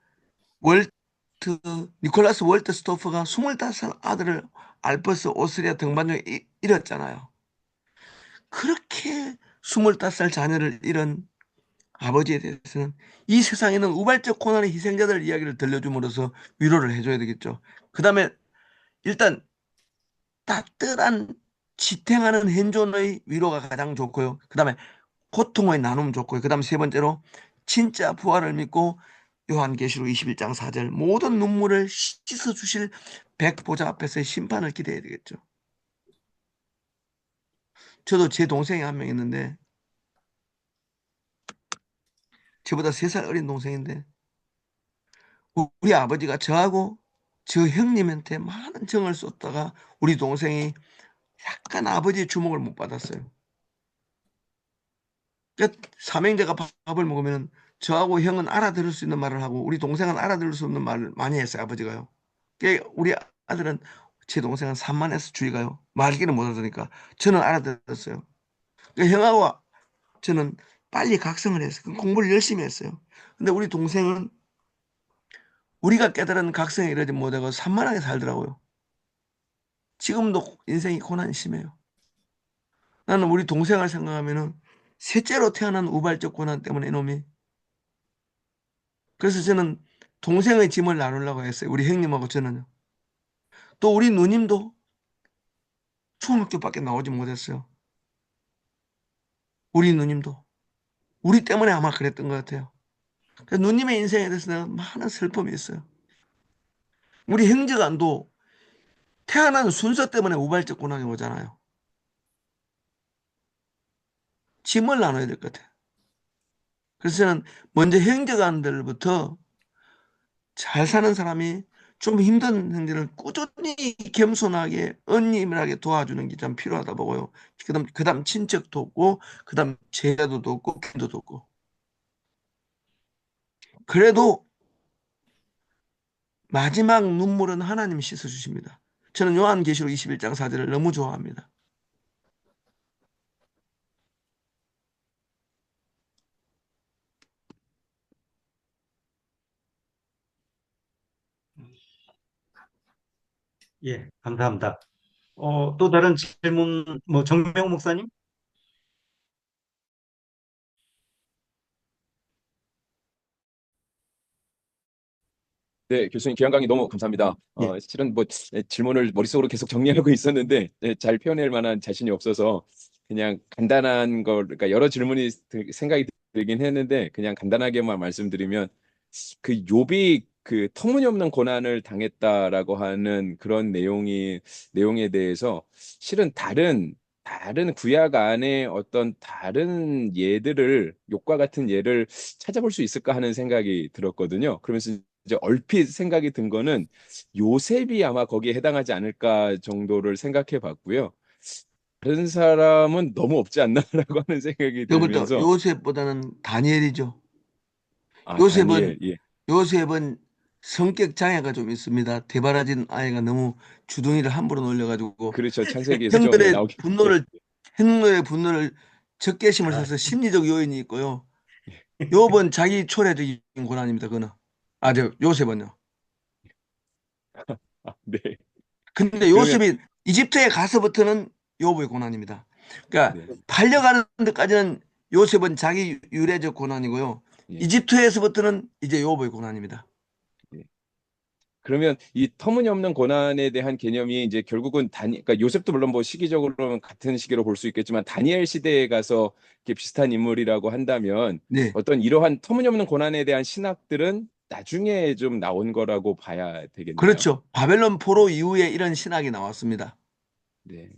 니콜라스 월트 스토프가 25살 아들을 알프스 오스트리아 등반 중에 잃었잖아요. 그렇게 25살 자녀를 잃은 아버지에 대해서는 이 세상에는 우발적 고난의 희생자들 이야기를 들려줌으로써 위로를 해줘야 되겠죠. 그 다음에 일단 따뜻한 지탱하는 현존의 위로가 가장 좋고요. 그 다음에 고통의 나눔 좋고요. 그 다음 세 번째로 진짜 부활을 믿고 요한계시록 21장 4절 모든 눈물을 씻어주실 백보자 앞에서의 심판을 기대해야 되겠죠. 저도 제 동생이 한 명 있는데 저보다 3살 어린 동생인데 우리 아버지가 저하고 저 형님한테 많은 정을 쏟다가 우리 동생이 약간 아버지의 주목을 못 받았어요. 그러니까 삼형제가 밥을 먹으면 저하고 형은 알아들을 수 있는 말을 하고 우리 동생은 알아들을 수 없는 말을 많이 했어요, 아버지가요. 그러니까 우리 아들은 제 동생은 산만해서 주의가요. 말귀를 못 알아들으니까 저는 알아들었어요. 그러니까 형하고 저는 빨리 각성을 했어요. 공부를 열심히 했어요. 근데 우리 동생은 우리가 깨달은 각성에 이르지 못하고 산만하게 살더라고요. 지금도 인생이 고난이 심해요. 나는 우리 동생을 생각하면은 셋째로 태어난 우발적 고난 때문에 이놈이. 그래서 저는 동생의 짐을 나누려고 했어요. 우리 형님하고 저는요. 또 우리 누님도 중학교밖에 나오지 못했어요. 우리 누님도. 우리 때문에 아마 그랬던 것 같아요. 그래서 누님의 인생에 대해서 내가 많은 슬픔이 있어요. 우리 형제간도 태어난 순서 때문에 우발적 고난이 오잖아요. 짐을 나눠야 될 것 같아요. 그래서 저는 먼저 형제간들부터 잘 사는 사람이 좀 힘든 형제를 꾸준히 겸손하게 은밀하게 도와주는 게 참 필요하다 보고요. 그다음 친척 돕고 그다음 제자도 돕고 교도 돕고. 그래도 마지막 눈물은 하나님이 씻어주십니다. 저는 요한계시록 21장 4절을 너무 좋아합니다. 예, 감사합니다. 또 다른 질문, 뭐 정명 목사님? 네, 교수님 귀한 강의 너무 감사합니다. 예, 실은 뭐 질문을 머릿속으로 계속 정리하고 있었는데 잘 표현할 만한 자신이 없어서 그냥 간단한 걸, 그러니까 여러 질문이 생각이 들긴 했는데 그냥 간단하게만 말씀드리면 그 욥이 그 터무니없는 고난을 당했다라고 하는 그런 내용에 대해서 실은 다른 구약 안에 어떤 다른 예들을 욥과 같은 예를 찾아볼 수 있을까 하는 생각이 들었거든요. 그러면서 이제 얼핏 생각이 든 거는 요셉이 아마 거기에 해당하지 않을까 정도를 생각해 봤고요. 다른 사람은 너무 없지 않나라고 하는 생각이 여기부터 들면서 요셉보다는 다니엘이죠. 요셉은 다니엘, 예, 요셉은 성격 장애가 좀 있습니다. 대바라진 아이가 너무 주둥이를 함부로 놀려가지고 그렇죠. 창세기에서 좀 형들의 나오긴, 예, 분노를 형들의 분노를 적개심을 아, 사서 심리적 요인이 있고요. 욥은 자기 초래적인 고난입니다. 그는 저 요셉은요. 네, 근데 그러면 요셉이 이집트에 가서부터는 욥의 고난입니다. 그러니까 네, 팔려가는 데까지는 요셉은 자기 유래적 고난이고요. 예, 이집트에서부터는 이제 욥의 고난입니다. 예. 그러면 이 터무니없는 고난에 대한 개념이 이제 결국은 그러니까 요셉도 물론 뭐 시기적으로는 같은 시기로 볼 수 있겠지만 다니엘 시대에 가서 이렇게 비슷한 인물이라고 한다면 네, 어떤 이러한 터무니없는 고난에 대한 신학들은 나중에 좀 나온 거라고 봐야 되겠네요. 그렇죠. 바벨론 포로 이후에 이런 신학이 나왔습니다. 네,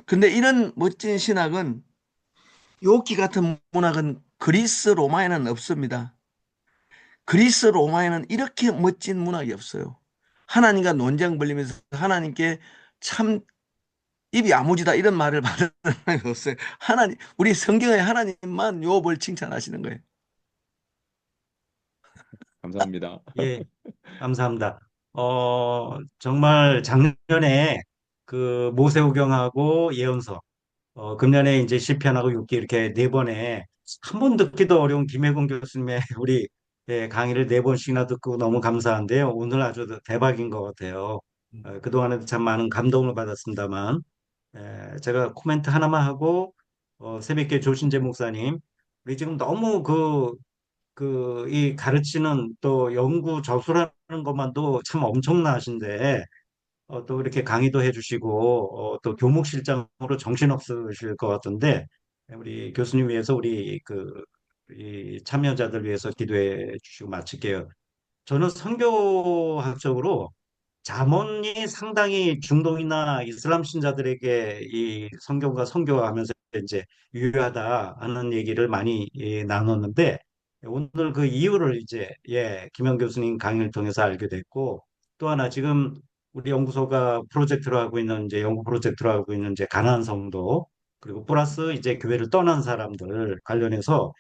근데 이런 멋진 신학은 욥기 같은 문학은 그리스 로마에는 없습니다. 그리스 로마에는 이렇게 멋진 문학이 없어요. 하나님과 논쟁 벌리면서 하나님께 참 입이 야무지다 이런 말을 받은 사람이 없어요. 하나님, 우리 성경에 하나님만 욥을 칭찬하시는 거예요. 감사합니다. 예, 감사합니다. 정말 작년에 그 모세오경하고 예언서, 금년에 이제 시편하고 욥기 이렇게 네 번에 한 번 듣기도 어려운 김혜곤 교수님의 우리 강의를 네 번씩이나 듣고 너무 감사한데요. 오늘 아주 대박인 것 같아요. 그동안에도 참 많은 감동을 받았습니다만, 제가 코멘트 하나만 하고, 새벽에 조신재 목사님, 우리 지금 너무 이 가르치는 또 연구 저술하는 것만도 참 엄청나신데, 또 이렇게 강의도 해주시고, 또 교목실장으로 정신없으실 것 같은데, 우리 교수님 위해서 이 참여자들 위해서 기도해 주시고 마칠게요. 저는 선교학적으로 잠언이 상당히 중동이나 이슬람 신자들에게 이 성경과 선교하면서 이제 유효하다 하는 얘기를 많이 나눴는데 오늘 그 이유를 이제 김영 교수님 강의를 통해서 알게 됐고 또 하나 지금 우리 연구소가 프로젝트로 하고 있는 이제 연구 프로젝트로 하고 있는 이제 가나안 성도 그리고 플러스 이제 교회를 떠난 사람들 관련해서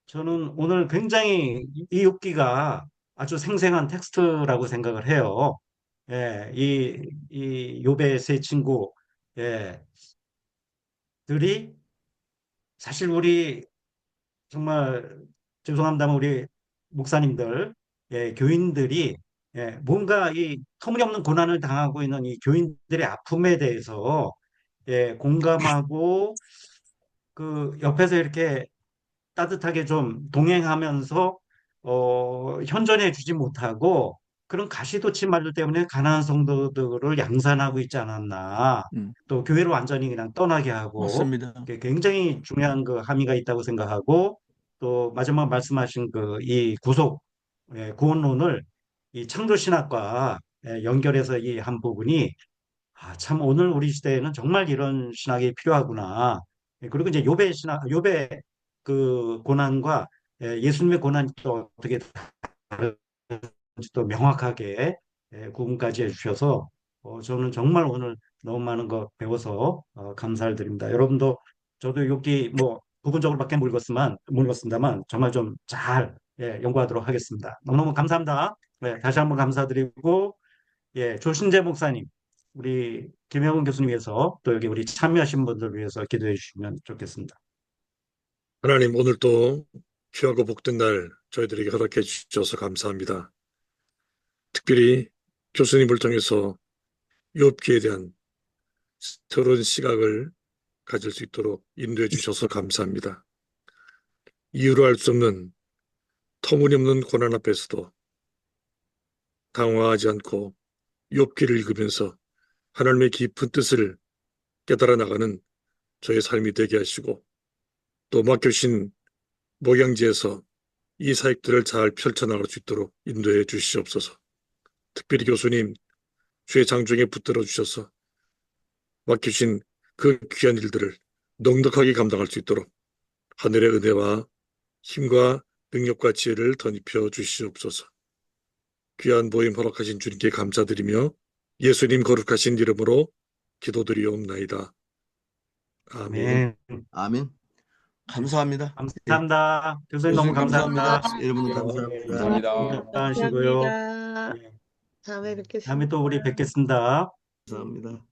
저는 오늘 굉장히 이 욥기가 아주 생생한 텍스트라고 생각을 해요. 예, 이 욥의 세 친구, 예, 들이 사실 우리 정말 죄송합니다만 우리 목사님들, 예, 교인들이 예, 뭔가 이 터무니없는 고난을 당하고 있는 이 교인들의 아픔에 대해서 예, 공감하고 그 옆에서 이렇게 따뜻하게 좀 동행하면서 현존해 주지 못하고 그런 가시돋친 말들 때문에 가난한 성도들을 양산하고 있지 않았나. 음, 또 교회를 완전히 그냥 떠나게 하고 맞습니다. 그게 굉장히 중요한 그 함의가 있다고 생각하고 또 마지막 말씀하신 그 이 구속 예, 구원론을 이 창조신학과 예, 연결해서 이 한 부분이 아, 참 오늘 우리 시대에는 정말 이런 신학이 필요하구나. 예, 그리고 이제 욥의 신학, 욥의 그 고난과 예, 예수님의 고난이 또 어떻게 다른지 또 명확하게 예, 구분까지 해주셔서 저는 정말 오늘 너무 많은 거 배워서 감사를 드립니다. 여러분도 저도 여기 뭐 부분적으로밖에 못 읽었습니다만 정말 좀 잘 예, 연구하도록 하겠습니다. 너무너무 감사합니다. 네, 다시 한번 감사드리고 예, 조신재 목사님, 우리 김영훈 교수님 위해서 또 여기 우리 참여하신 분들 위해서 기도해 주시면 좋겠습니다. 하나님, 오늘도 귀하고 복된 날 저희들에게 허락해 주셔서 감사합니다. 특별히 교수님을 통해서 욥기에 대한 새로운 시각을 가질 수 있도록 인도해 주셔서 감사합니다. 이유로 알 수 없는 터무니없는 고난 앞에서도 당황하지 않고 욥기를 읽으면서 하나님의 깊은 뜻을 깨달아 나가는 저의 삶이 되게 하시고 또 맡겨주신 목양지에서 이 사역들을 잘 펼쳐나갈 수 있도록 인도해 주시옵소서. 특별히 교수님, 주의 장중에 붙들어 주셔서 맡겨주신 그 귀한 일들을 넉넉하게 감당할 수 있도록 하늘의 은혜와 힘과 능력과 지혜를 덧입혀 주시옵소서. 귀한 모임 허락하신 주님께 감사드리며 예수님 거룩하신 이름으로 기도드리옵나이다. 아멘. 아멘. 아멘. 감사합니다. 감사합니다. 교수님 너무 교수님 감사합니다. 감사합니다. 여러분도 예, 감사합니다. 감사합니다. 건강하시고요. 감사합니다. 예, 다음에 뵙겠습니다. 다음에 또 우리 뵙겠습니다. 감사합니다.